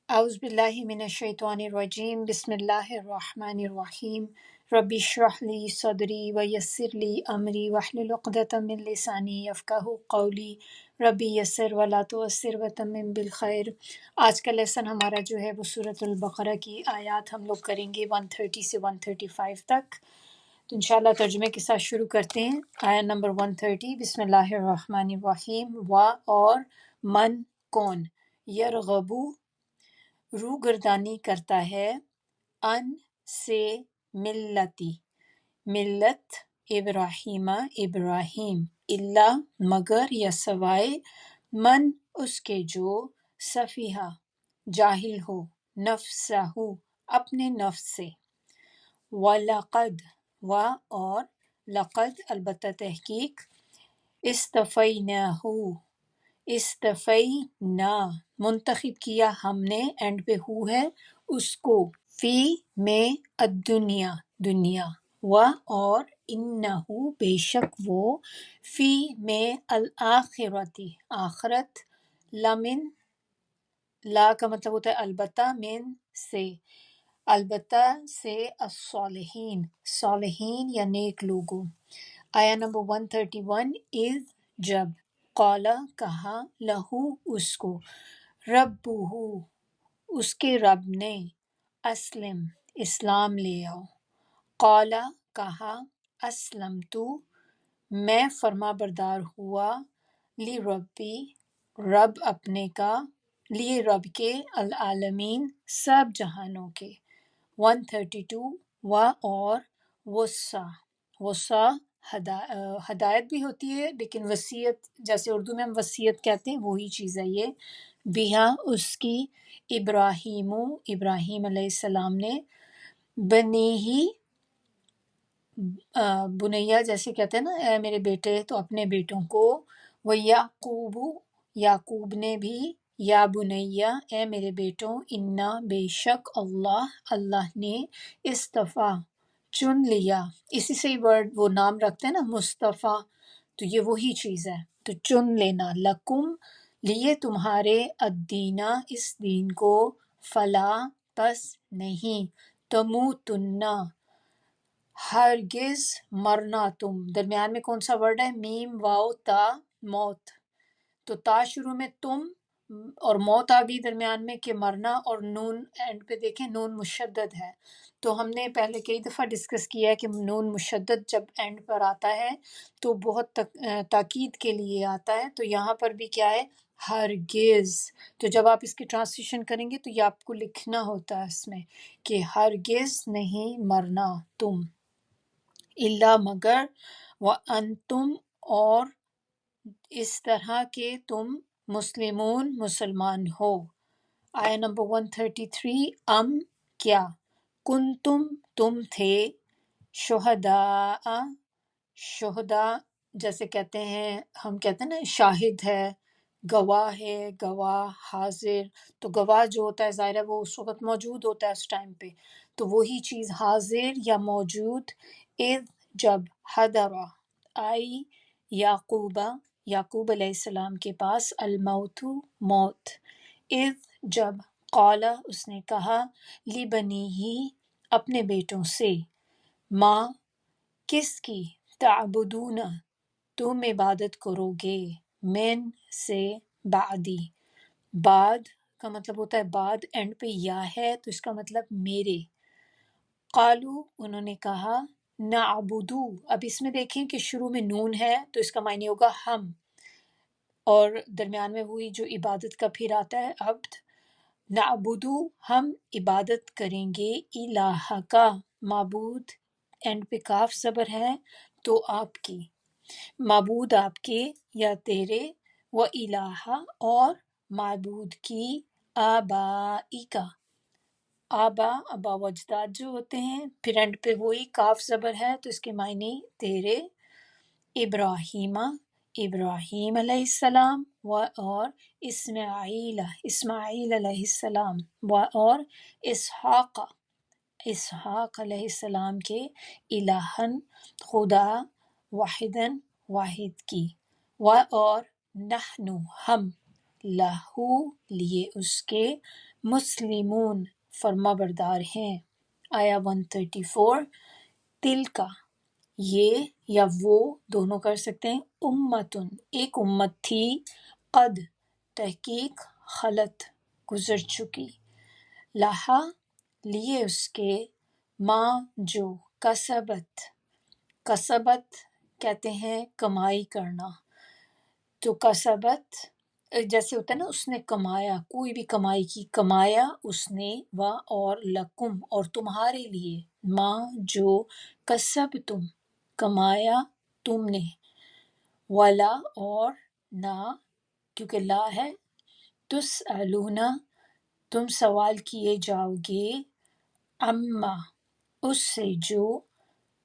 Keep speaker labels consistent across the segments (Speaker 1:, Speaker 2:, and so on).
Speaker 1: اعوذ باللہ من الشیطان الرجیم بسم اللہ الرحمن الرحیم رب اشرح لی صدری ویسر لی امری واحلل عقدۃ من لسانی یفقہوا قولی رب یسر ولا تعسر وتمم بالخیر۔ آج کا لیسن ہمارا جو ہے وہ سورۃ البقرہ کی آیات ہم لوگ کریں گے 130 سے 135 تک۔ تو انشاءاللہ ترجمے کے ساتھ شروع کرتے ہیں۔ آیا نمبر 130، بسم اللہ الرحمن الرحیم۔ اور من کون، یرغبو روگردانی کرتا ہے، ان سے ملتی ملت ابراہیم ابراہیم، اللہ مگر یا سوائے، من اس کے جو سفیہا جاہل ہو، نفسہ اپنے نفس سے، وَلَقَدْ اور لقد البتہ تحقیق، اصطفیناہ استفینا منتخب کیا ہم نے، اینڈ پہ ہو ہے اس کو، فی میں الدنیا دنیا، و اور انہو بے شک وہ، فی میں الآخرتی آخرت، لمن لا کا مطلب ہوتا ہے البتہ، من سے البتہ سے، الصالحین صالحین یا نیک لوگوں۔ آیا نمبر 131، اذ جب، قال کہا، لہو اس کو، ربہ اس کے رب نے، اسلم اسلام لے آؤ، قال کہا، اسلمت میں فرما بردار ہوا، لی ربی رب اپنے کا، لیے رب کے، العالمین سب جہانوں کے۔ 132، و اور وصا وصا ہدایت بھی ہوتی ہے لیکن وصیت جیسے اردو میں ہم وصیت کہتے ہیں وہی چیز ہے یہ، بیہا اس کی، ابراہیم علیہ السلام نے، بنی ہی بنیا جیسے کہتے ہیں نا اے میرے بیٹے، تو اپنے بیٹوں کو، وہ یعقوب یعقوب نے بھی، یا بنیا اے میرے بیٹوں، انا بے شک اللہ نے، اصطفیٰ چن لیا، اسی سے ہی ورڈ وہ نام رکھتے ہیں نا مصطفیٰ، تو یہ وہی چیز ہے، تو چن لینا، لکم لیے تمہارے، الدینہ اس دین کو، فلا پس نہیں، تموتن ہرگز مرنا تم، درمیان میں کون سا ورڈ ہے، میم واو تا، موت، تو تا شروع میں تم اور موت آ گئی درمیان میں کہ مرنا، اور نون اینڈ پہ دیکھیں نون مشدد ہے، تو ہم نے پہلے کئی دفعہ ڈسکس کیا ہے کہ نون مشدد جب اینڈ پر آتا ہے تو بہت تاکید کے لیے آتا ہے، تو یہاں پر بھی کیا ہے، ہرگز، تو جب آپ اس کی ٹرانسلیشن کریں گے تو یہ آپ کو لکھنا ہوتا ہے اس میں کہ ہرگز نہیں مرنا تم، الا مگر، وانتم اور اس طرح کہ تم مسلمون مسلمان ہو۔ آیا نمبر 133، کیا، تم تھے، شہداء شہداء جیسے کہتے ہیں، ہم کہتے ہیں نا شاہد ہے، گواہ ہے، گواہ حاضر، تو گواہ جو ہوتا ہے ظاہر ہے وہ اس وقت موجود ہوتا ہے اس ٹائم پہ، تو وہی چیز حاضر یا موجود، اذ جب، حضرہ آئی، یعقوب علیہ السلام کے پاس، الموت موت، اذ جب، قال اس نے کہا، لبنیہ اپنے بیٹوں سے، ماں کس کی، تعبدون تم عبادت کرو گے، من سے، بعدی بعد کا مطلب ہوتا ہے بعد، اینڈ پہ یا ہے تو اس کا مطلب میرے، قالو انہوں نے کہا، نعبدو، اب اس میں دیکھیں کہ شروع میں نون ہے تو اس کا معنی ہوگا ہم، اور درمیان میں وہی جو عبادت کا پھر آتا ہے عبد، نعبدو ہم عبادت کریں گے، الہ کا معبود، اینڈ پہ کاف زبر ہے تو آپ کی، معبود آپ کے یا تیرے، و الہ اور معبود کی، آبائی کا، آبا و اجداد جو ہوتے ہیں، پھر اینڈ پہ وہی کاف زبر ہے تو اس کے معنی تیرے، ابراہیم علیہ السلام، و اور اسماعیل علیہ السلام، و اور اسحاق علیہ السلام کے، الہن خدا، واحدن واحد کی، و اور نحن ہم، لہو لیے اس کے، مسلمون فرما بردار ہیں۔ آیا 134 تل کا یہ یا وہ دونوں کر سکتے ہیں، امتن ایک امت تھی، قد تحقیق خلط گزر چکی، لہا لیے اس کے، ماں جو، کسبت کہتے ہیں کمائی کرنا، تو کسبت جیسے ہوتا ہے نا اس نے کمایا، کوئی بھی کمائی کی، کمایا اس نے، و اور لکم اور تمہارے لیے، ماں جو کسب تم کمایا تم نے، ولا اور نہ کیونکہ لا ہے، تسألون تم سوال کیے جاؤ گے، اما اس سے جو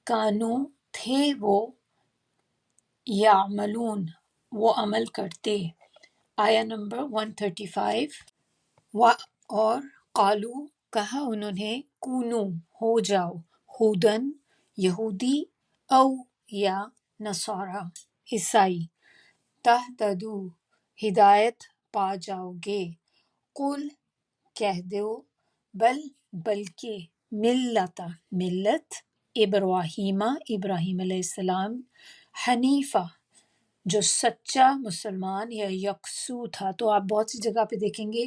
Speaker 1: کانو تھے وہ، یعملون وہ عمل کرتے۔ آیا نمبر 135 اور قالو کہا انہوں نے، کونو ہو جاؤ، ہودن یہودی، او یا نصارا عیسائی، تہتدو ہدایت پا جاؤ گے، قل کہہ دو، بلکہ ملت ابراہیم ابراہیم علیہ السلام، حنیفہ جو سچا مسلمان یا یکسو تھا۔ تو آپ بہت سی جگہ پہ دیکھیں گے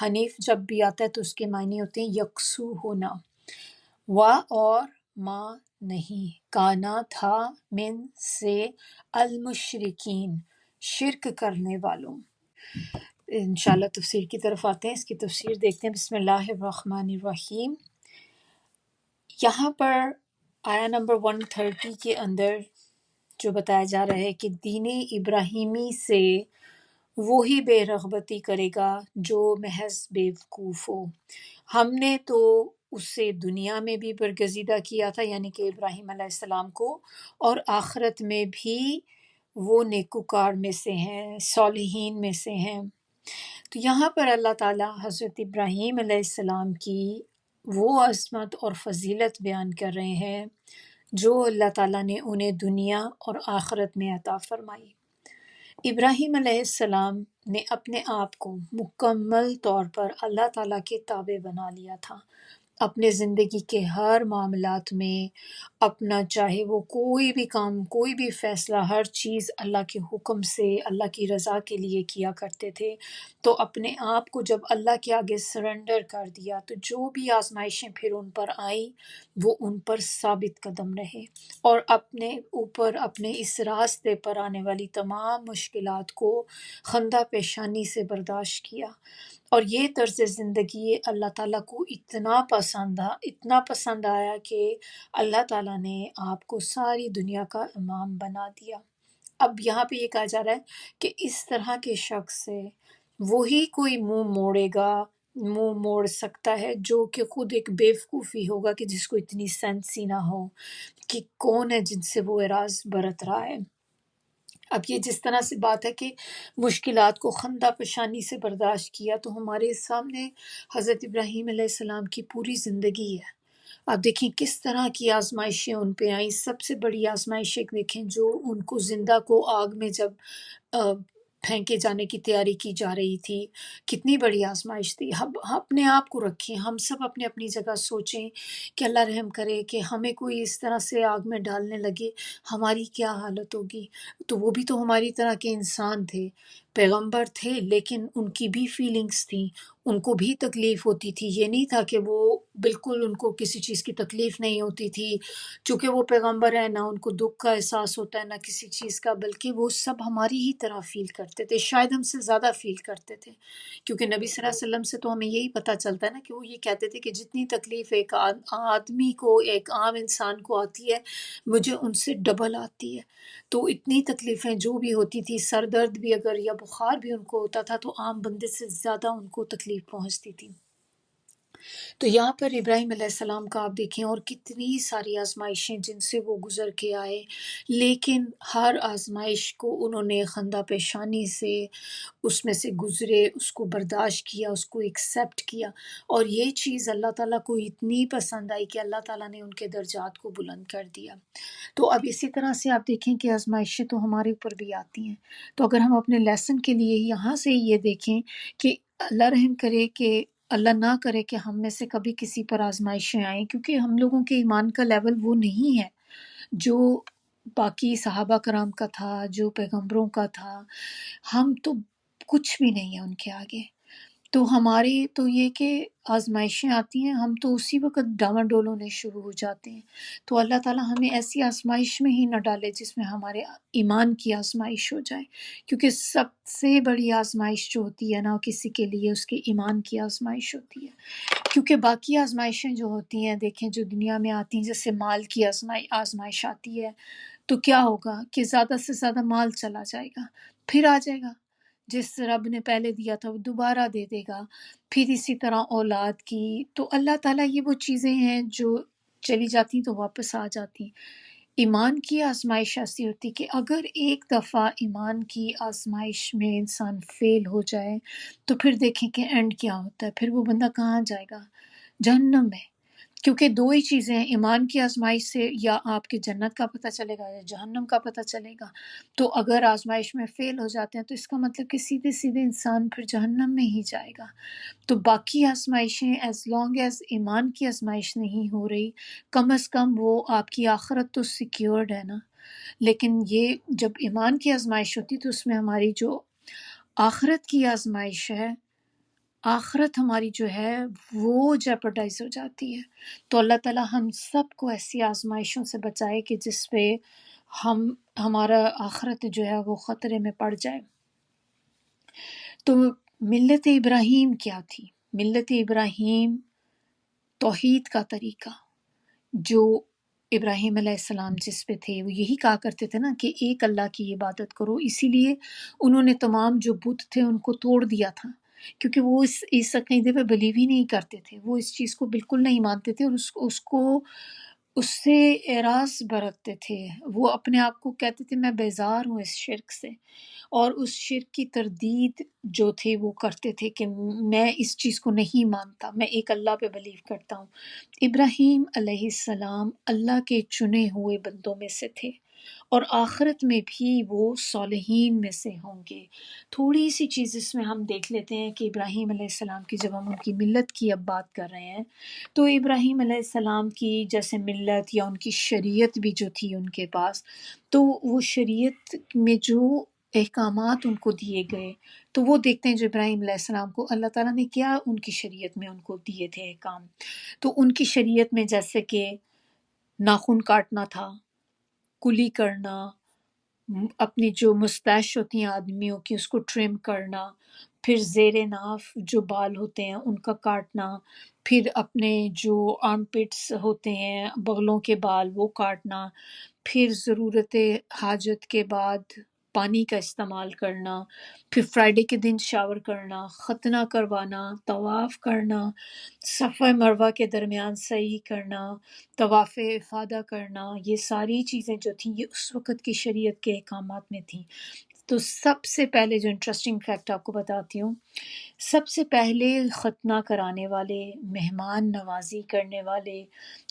Speaker 1: حنیف جب بھی آتا ہے تو اس کے معنی ہوتے ہیں یکسو ہونا، و اور ما نہیں، کانا تھا، من سے، المشرکین شرک کرنے والوں۔ انشاءاللہ تفسیر کی طرف آتے ہیں، اس کی تفسیر دیکھتے ہیں۔ بسم اللہ الرحمن الرحیم۔ یہاں پر آیا نمبر 130 کے اندر جو بتایا جا رہا ہے کہ دین ابراہیمی سے وہی بے رغبتی کرے گا جو محض بیوقوف ہو۔ ہم نے تو اسے دنیا میں بھی برگزیدہ کیا تھا، یعنی کہ ابراہیم علیہ السلام کو، اور آخرت میں بھی وہ نیکوکار میں سے ہیں، صالحین میں سے ہیں۔ تو یہاں پر اللہ تعالیٰ حضرت ابراہیم علیہ السلام کی وہ عظمت اور فضیلت بیان کر رہے ہیں جو اللہ تعالیٰ نے انہیں دنیا اور آخرت میں عطا فرمائی۔ ابراہیم علیہ السلام نے اپنے آپ کو مکمل طور پر اللہ تعالیٰ کے تابع بنا لیا تھا، اپنے زندگی کے ہر معاملات میں اپنا چاہے وہ کوئی بھی کام، کوئی بھی فیصلہ، ہر چیز اللہ کے حکم سے، اللہ کی رضا کے لیے کیا کرتے تھے۔ تو اپنے آپ کو جب اللہ کے آگے سرنڈر کر دیا تو جو بھی آزمائشیں پھر ان پر آئیں وہ ان پر ثابت قدم رہے، اور اپنے اوپر اپنے اس راستے پر آنے والی تمام مشکلات کو خندہ پیشانی سے برداشت کیا۔ اور یہ طرز زندگی اللہ تعالیٰ کو اتنا پسند آیا کہ اللہ تعالیٰ نے آپ کو ساری دنیا کا امام بنا دیا۔ اب یہاں پہ یہ کہا جا رہا ہے کہ اس طرح کے شخص سے وہی کوئی منہ موڑ سکتا ہے جو کہ خود ایک بیوقوفی ہوگا، کہ جس کو اتنی سینس ہی نہ ہو کہ کون ہے جن سے وہ اعراض برت رہا ہے۔ اب یہ جس طرح سے بات ہے کہ مشکلات کو خندہ پیشانی سے برداشت کیا، تو ہمارے سامنے حضرت ابراہیم علیہ السلام کی پوری زندگی ہے۔ آپ دیکھیں کس طرح کی آزمائشیں ان پہ آئیں۔ سب سے بڑی آزمائش ایک دیکھیں جو ان کو زندہ کو آگ میں جب پھینکے جانے کی تیاری کی جا رہی تھی، کتنی بڑی آزمائش تھی۔ ہم اپنے آپ کو رکھیں، ہم سب اپنے اپنی جگہ سوچیں کہ اللہ رحم کرے کہ ہمیں کوئی اس طرح سے آگ میں ڈالنے لگے، ہماری کیا حالت ہوگی۔ تو وہ بھی تو ہماری طرح کے انسان تھے، پیغمبر تھے، لیکن ان کی بھی فیلنگز تھیں، ان کو بھی تکلیف ہوتی تھی۔ یہ نہیں تھا کہ وہ بالکل ان کو کسی چیز کی تکلیف نہیں ہوتی تھی، چونکہ وہ پیغمبر ہیں، نہ ان کو دکھ کا احساس ہوتا ہے نہ کسی چیز کا، بلکہ وہ سب ہماری ہی طرح فیل کرتے تھے، شاید ہم سے زیادہ فیل کرتے تھے، کیونکہ نبی صلی اللہ علیہ وسلم سے تو ہمیں یہی پتہ چلتا ہے نا کہ وہ یہ کہتے تھے کہ جتنی تکلیف ایک آدمی کو، ایک عام انسان کو آتی ہے، مجھے ان سے ڈبل آتی ہے۔ تو اتنی تکلیفیں جو بھی ہوتی تھی، سر درد بھی اگر یا بخار بھی ان کو ہوتا تھا تو عام بندے سے زیادہ ان کو تکلیف پہنچتی تھی۔ تو یہاں پر ابراہیم علیہ السلام کا آپ دیکھیں اور کتنی ساری آزمائشیں جن سے وہ گزر کے آئے، لیکن ہر آزمائش کو انہوں نے خندہ پیشانی سے اس میں سے گزرے، اس کو برداشت کیا، اس کو ایکسیپٹ کیا، اور یہ چیز اللہ تعالیٰ کو اتنی پسند آئی کہ اللہ تعالیٰ نے ان کے درجات کو بلند کر دیا۔ تو اب اسی طرح سے آپ دیکھیں کہ آزمائشیں تو ہمارے اوپر بھی آتی ہیں۔ تو اگر ہم اپنے لیسن کے لیے یہاں سے یہ دیکھیں کہ اللہ رحم کرے کہ اللہ نہ کرے کہ ہم میں سے کبھی کسی پر آزمائشیں آئیں، کیونکہ ہم لوگوں کے ایمان کا لیول وہ نہیں ہے جو باقی صحابہ کرام کا تھا، جو پیغمبروں کا تھا۔ ہم تو کچھ بھی نہیں ہے ان کے آگے۔ تو ہماری تو یہ کہ آزمائشیں آتی ہیں، ہم تو اسی وقت ڈاواڈول ہونے شروع ہو جاتے ہیں۔ تو اللہ تعالیٰ ہمیں ایسی آزمائش میں ہی نہ ڈالے جس میں ہمارے ایمان کی آزمائش ہو جائے، کیونکہ سب سے بڑی آزمائش جو ہوتی ہے نا کسی کے لیے اس کے ایمان کی آزمائش ہوتی ہے۔ کیونکہ باقی آزمائشیں جو ہوتی ہیں دیکھیں جو دنیا میں آتی ہیں، جیسے مال کی آزمائش آتی ہے، تو کیا ہوگا کہ زیادہ سے زیادہ مال چلا جائے گا، پھر آ جائے گا، جس رب نے پہلے دیا تھا وہ دوبارہ دے دے گا۔ پھر اسی طرح اولاد کی، تو اللہ تعالیٰ یہ وہ چیزیں ہیں جو چلی جاتی تو واپس آ جاتی۔ ایمان کی آزمائش ایسی ہوتی کہ اگر ایک دفعہ ایمان کی آزمائش میں انسان فیل ہو جائے تو پھر دیکھیں کہ اینڈ کیا ہوتا ہے، پھر وہ بندہ کہاں جائے گا؟ جہنم میں۔ کیونکہ دو ہی چیزیں ہیں، ایمان کی آزمائش سے یا آپ کی جنت کا پتہ چلے گا یا جہنم کا پتہ چلے گا۔ تو اگر آزمائش میں فیل ہو جاتے ہیں تو اس کا مطلب کہ سیدھے سیدھے انسان پھر جہنم میں ہی جائے گا۔ تو باقی آزمائشیں ایز لانگ ایز ایمان کی آزمائش نہیں ہو رہی، کم از کم وہ آپ کی آخرت تو سیکیورڈ ہے نا۔ لیکن یہ جب ایمان کی آزمائش ہوتی تو اس میں ہماری جو آخرت کی آزمائش ہے، آخرت ہماری جو ہے وہ جیپرڈائز ہو جاتی ہے۔ تو اللہ تعالیٰ ہم سب کو ایسی آزمائشوں سے بچائے کہ جس پہ ہمارا آخرت جو ہے وہ خطرے میں پڑ جائے۔ تو ملت ابراہیم کیا تھی؟ ملت ابراہیم توحید کا طریقہ، جو ابراہیم علیہ السلام جس پہ تھے وہ یہی کہا کرتے تھے نا کہ ایک اللہ کی عبادت کرو، اسی لیے انہوں نے تمام جو بت تھے ان کو توڑ دیا تھا، کیونکہ وہ اس عقیدے پہ بلیو ہی نہیں کرتے تھے، وہ اس چیز کو بالکل نہیں مانتے تھے، اور اس کو اس سے اعراض برتتے تھے۔ وہ اپنے آپ کو کہتے تھے میں بیزار ہوں اس شرک سے، اور اس شرک کی تردید جو تھے وہ کرتے تھے کہ میں اس چیز کو نہیں مانتا، میں ایک اللہ پہ بلیو کرتا ہوں۔ ابراہیم علیہ السلام اللہ کے چنے ہوئے بندوں میں سے تھے، اور آخرت میں بھی وہ صالحین میں سے ہوں گے۔ تھوڑی سی چیز اس میں ہم دیکھ لیتے ہیں کہ ابراہیم علیہ السلام کی، جب ہم ان کی ملت کی اب بات کر رہے ہیں، تو ابراہیم علیہ السلام کی جیسے ملت یا ان کی شریعت بھی جو تھی ان کے پاس، تو وہ شریعت میں جو احکامات ان کو دیے گئے، تو وہ دیکھتے ہیں جو ابراہیم علیہ السلام کو اللہ تعالیٰ نے کیا ان کی شریعت میں ان کو دیے تھے احکام۔ تو ان کی شریعت میں جیسے کہ ناخن کاٹنا تھا، کلی کرنا، اپنی جو مسٹیش ہوتی ہیں آدمیوں کی اس کو ٹرم کرنا، پھر زیر ناف جو بال ہوتے ہیں ان کا کاٹنا، پھر اپنے جو آرم پٹس ہوتے ہیں بغلوں کے بال وہ کاٹنا، پھر ضرورت حاجت کے بعد پانی کا استعمال کرنا، پھر فرائیڈے کے دن شاور کرنا، ختنہ کروانا، طواف کرنا، صفا مروہ کے درمیان سعی کرنا، طواف افادہ کرنا، یہ ساری چیزیں جو تھیں یہ اس وقت کی شریعت کے احکامات میں تھیں۔ تو سب سے پہلے جو انٹرسٹنگ فیکٹ آپ کو بتاتی ہوں، سب سے پہلے ختنہ کرانے والے، مہمان نوازی کرنے والے،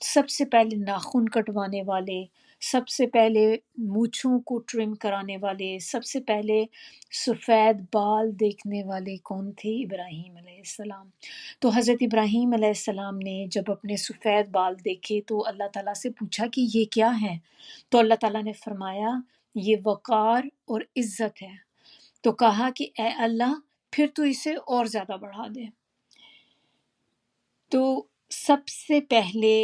Speaker 1: سب سے پہلے ناخن کٹوانے والے، سب سے پہلے مونچھوں کو ٹرم کرانے والے، سب سے پہلے سفید بال دیکھنے والے کون تھے؟ ابراہیم علیہ السلام۔ تو حضرت ابراہیم علیہ السلام نے جب اپنے سفید بال دیکھے تو اللہ تعالیٰ سے پوچھا کہ یہ کیا ہے؟ تو اللہ تعالیٰ نے فرمایا یہ وقار اور عزت ہے۔ تو کہا کہ اے اللہ پھر تو اسے اور زیادہ بڑھا دے۔ تو سب سے پہلے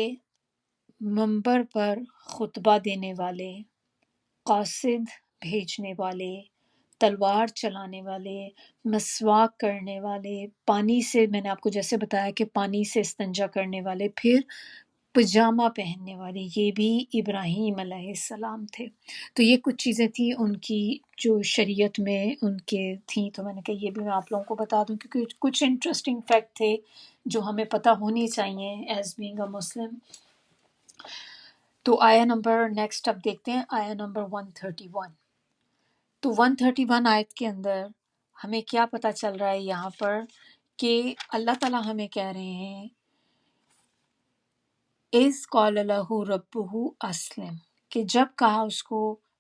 Speaker 1: منبر پر خطبہ دینے والے، قاصد بھیجنے والے، تلوار چلانے والے، مسواک کرنے والے، پانی سے، میں نے آپ کو جیسے بتایا کہ پانی سے استنجا کرنے والے، پھر پجامہ پہننے والے، یہ بھی ابراہیم علیہ السلام تھے۔ تو یہ کچھ چیزیں تھیں ان کی جو شریعت میں ان کے تھیں، تو میں نے کہا یہ بھی میں آپ لوگوں کو بتا دوں کیونکہ کچھ انٹرسٹنگ فیکٹ تھے جو ہمیں پتہ ہونی چاہیے ایز بینگ اے مسلم۔ تو آیا نمبر نیکسٹ اب دیکھتے ہیں، آیا نمبر 131۔ تو 131 آیت کے اندر ہمیں کیا پتہ چل رہا ہے یہاں پر کہ اللہ تعالیٰ ہمیں کہہ رہے ہیں اِذ قال لہ ربہ اسلم، کہ جب کہا اس کو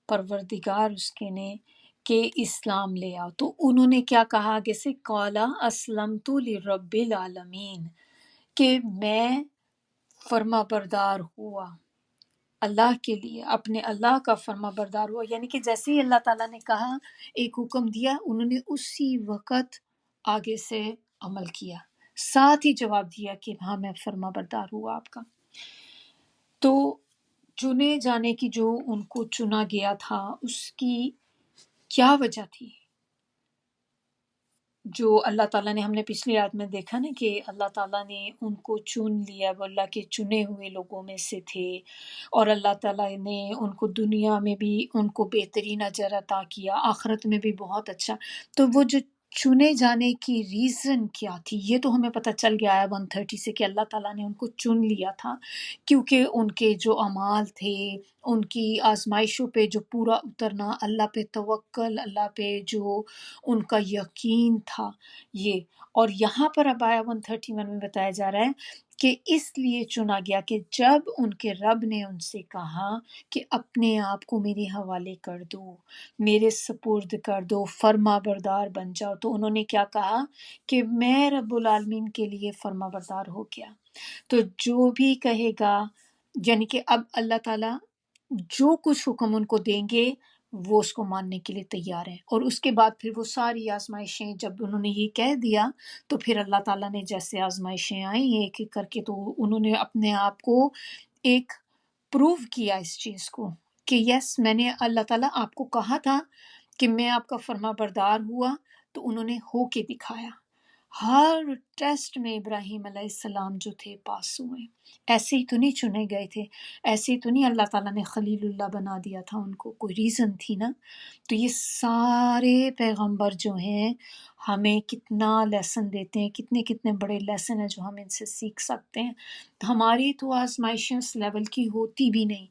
Speaker 1: پروردگار اس کے نے کہ اسلام لے آؤ، تو انہوں نے کیا کہا آگے سے، قالا اسلمت لرب العالمین، کہ میں فرما بردار ہوا اللہ کے لیے، اپنے اللہ کا فرما بردار ہوا، یعنی کہ جیسے ہی اللہ تعالیٰ نے کہا، ایک حکم دیا، انہوں نے اسی وقت آگے سے عمل کیا، ساتھ ہی جواب دیا کہ ہاں میں فرما بردار ہوا آپ کا۔ تو چنے جانے کی، جو ان کو چنا گیا تھا، اس کی کیا وجہ تھی؟ جو اللہ تعالیٰ نے، ہم نے پچھلی آیت میں دیکھا نا کہ اللہ تعالیٰ نے ان کو چن لیا، وہ اللہ کے چنے ہوئے لوگوں میں سے تھے، اور اللہ تعالیٰ نے ان کو دنیا میں بھی ان کو بہترین اجر عطا کیا، آخرت میں بھی بہت اچھا۔ تو وہ جو چنے جانے کی ریزن کیا تھی، یہ تو ہمیں پتہ چل گیا ہے 130 سے، کہ اللہ تعالیٰ نے ان کو چن لیا تھا کیونکہ ان کے جو اعمال تھے، ان کی آزمائشوں پہ جو پورا اترنا، اللہ پہ توکل، اللہ پہ جو ان کا یقین تھا، یہ۔ اور یہاں پر اب آیا 131 میں بتایا جا رہا ہے کہ اس لیے چنا گیا کہ جب ان کے رب نے ان سے کہا کہ اپنے آپ کو میرے حوالے کر دو، میرے سپرد کر دو، فرما بردار بن جاؤ، تو انہوں نے کیا کہا کہ میں رب العالمین کے لیے فرما بردار ہو گیا۔ تو جو بھی کہے گا، یعنی کہ اب اللہ تعالیٰ جو کچھ حکم ان کو دیں گے وہ اس کو ماننے کے لیے تیار ہیں۔ اور اس کے بعد پھر وہ ساری آزمائشیں، جب انہوں نے یہ کہہ دیا تو پھر اللہ تعالیٰ نے جیسے آزمائشیں آئیں ایک ایک کر کے، تو انہوں نے اپنے آپ کو ایک پروو کیا اس چیز کو کہ یس، میں نے، اللہ تعالیٰ آپ کو کہا تھا کہ میں آپ کا فرما بردار ہوا، تو انہوں نے ہو کے دکھایا۔ ہر ٹیسٹ میں ابراہیم علیہ السلام جو تھے پاس ہوئے، ایسے ہی تو نہیں چنے گئے تھے، ایسے ہی تو نہیں اللہ تعالیٰ نے خلیل اللہ بنا دیا تھا ان کو، کوئی ریزن تھی نا۔ تو یہ سارے پیغمبر جو ہیں ہمیں کتنا لیسن دیتے ہیں، کتنے کتنے بڑے لیسن ہیں جو ہم ان سے سیکھ سکتے ہیں۔ ہماری تو آزمائشیں اس لیول کی ہوتی بھی نہیں،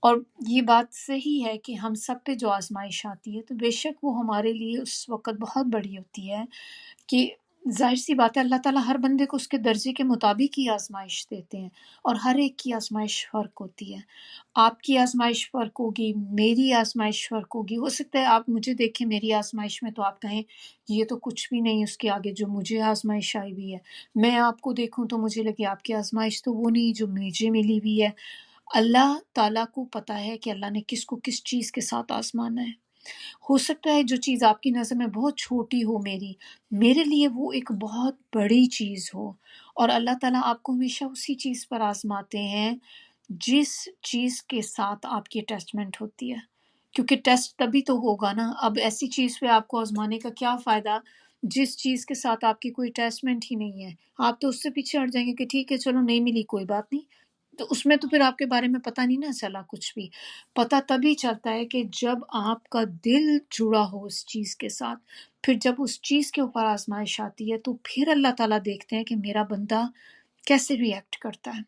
Speaker 1: اور یہ بات صحیح ہے کہ ہم سب پہ جو آزمائش آتی ہے تو بے شک وہ ہمارے لیے اس وقت بہت بڑی ہوتی ہے، کہ ظاہر سی بات ہے اللہ تعالیٰ ہر بندے کو اس کے درجے کے مطابق ہی آزمائش دیتے ہیں، اور ہر ایک کی آزمائش فرق ہوتی ہے۔ آپ کی آزمائش فرق ہوگی، میری آزمائش فرق ہوگی، ہو سکتا ہے آپ مجھے دیکھیں میری آزمائش میں تو آپ کہیں یہ تو کچھ بھی نہیں اس کے آگے جو مجھے آزمائش آئی ہوئی ہے، میں آپ کو دیکھوں تو مجھے لگے آپ کی آزمائش تو وہ نہیں جو مجھے ملی ہوئی ہے۔ اللہ تعالیٰ کو پتہ ہے کہ اللہ نے کس کو کس چیز کے ساتھ آزمانا ہے۔ ہو سکتا ہے جو چیز آپ کی نظر میں بہت چھوٹی ہو، میرے لیے وہ ایک بہت بڑی چیز ہو، اور اللہ تعالیٰ آپ کو ہمیشہ اسی چیز پر آزماتے ہیں جس چیز کے ساتھ آپ کی اٹیچمنٹ ہوتی ہے، کیونکہ ٹیسٹ تبھی تو ہوگا نا۔ اب ایسی چیز پہ آپ کو آزمانے کا کیا فائدہ جس چیز کے ساتھ آپ کی کوئی اٹیچمنٹ ہی نہیں ہے؟ آپ تو اس سے پیچھے ہٹ جائیں گے کہ ٹھیک ہے چلو نہیں ملی کوئی بات نہیں، تو اس میں تو پھر آپ کے بارے میں پتہ نہیں نہ چلا کچھ بھی۔ پتہ تبھی چلتا ہے کہ جب آپ کا دل جڑا ہو اس چیز کے ساتھ، پھر جب اس چیز کے اوپر آزمائش آتی ہے تو پھر اللہ تعالیٰ دیکھتے ہیں کہ میرا بندہ کیسے ریئیکٹ کرتا ہے،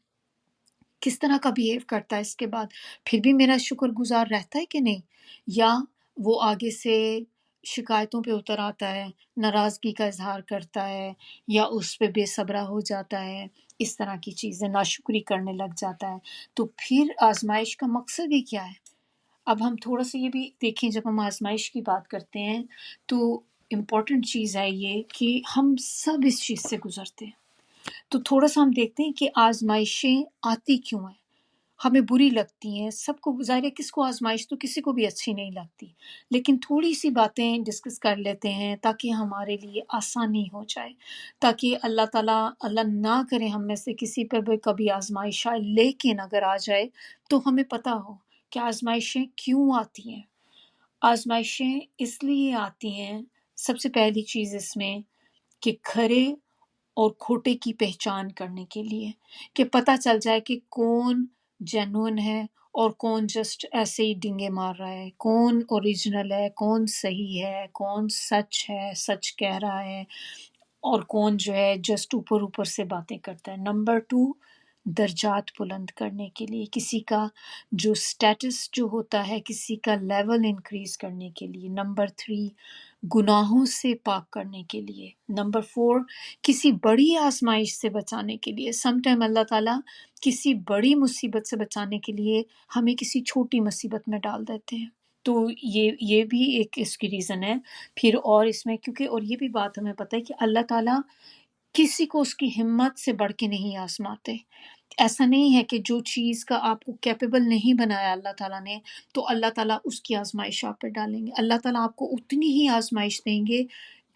Speaker 1: کس طرح کا بیہیو کرتا ہے، اس کے بعد پھر بھی میرا شکر گزار رہتا ہے کہ نہیں، یا وہ آگے سے شکایتوں پہ اتر آتا ہے، ناراضگی کا اظہار کرتا ہے، یا اس پہ بے صبرا ہو جاتا ہے، اس طرح کی چیزیں، ناشکری کرنے لگ جاتا ہے۔ تو پھر آزمائش کا مقصد ہی کیا ہے؟ اب ہم تھوڑا سا یہ بھی دیکھیں، جب ہم آزمائش کی بات کرتے ہیں تو امپورٹنٹ چیز ہے یہ کہ ہم سب اس چیز سے گزرتے ہیں۔ تو تھوڑا سا ہم دیکھتے ہیں کہ آزمائشیں آتی کیوں ہیں، ہمیں بری لگتی ہیں، سب کو ظاہر ہے، کس کو آزمائش تو کسی کو بھی اچھی نہیں لگتی، لیکن تھوڑی سی باتیں ڈسکس کر لیتے ہیں تاکہ ہمارے لیے آسانی ہو جائے، تاکہ اللہ تعالیٰ، اللہ نہ کرے ہم میں سے کسی پر بھی کبھی آزمائش آئے، لیکن اگر آ جائے تو ہمیں پتہ ہو کہ آزمائشیں کیوں آتی ہیں۔ آزمائشیں اس لیے آتی ہیں، سب سے پہلی چیز اس میں، کہ کھرے اور کھوٹے کی پہچان کرنے کے لیے، کہ پتہ چل جائے کہ کون جینون ہے اور کون جسٹ ایسے ہی ڈنگے مار رہا ہے، کون اوریجنل ہے، کون صحیح ہے، کون سچ ہے، سچ کہہ رہا ہے، اور کون جو ہے جسٹ اوپر اوپر سے باتیں کرتا ہے۔ نمبر 2، درجات بلند کرنے کے لیے، کسی کا جو سٹیٹس جو ہوتا ہے، کسی کا لیول انکریز کرنے کے لیے۔ نمبر 3، گناہوں سے پاک کرنے کے لیے۔ نمبر 4، کسی بڑی آزمائش سے بچانے کے لیے۔ سم ٹائم اللہ تعالیٰ کسی بڑی مصیبت سے بچانے کے لیے ہمیں کسی چھوٹی مصیبت میں ڈال دیتے ہیں، تو یہ بھی ایک اس کی ریزن ہے۔ پھر اور اس میں کیونکہ اور یہ بھی بات ہمیں پتہ ہے کہ اللہ تعالیٰ کسی کو اس کی ہمت سے بڑھ کے نہیں آزماتے۔ ایسا نہیں ہے کہ جو چیز کا آپ کو کیپیبل نہیں بنایا اللہ تعالیٰ نے تو اللہ تعالیٰ اس کی آزمائش آپ پہ ڈالیں گے۔ اللہ تعالیٰ آپ کو اتنی ہی آزمائش دیں گے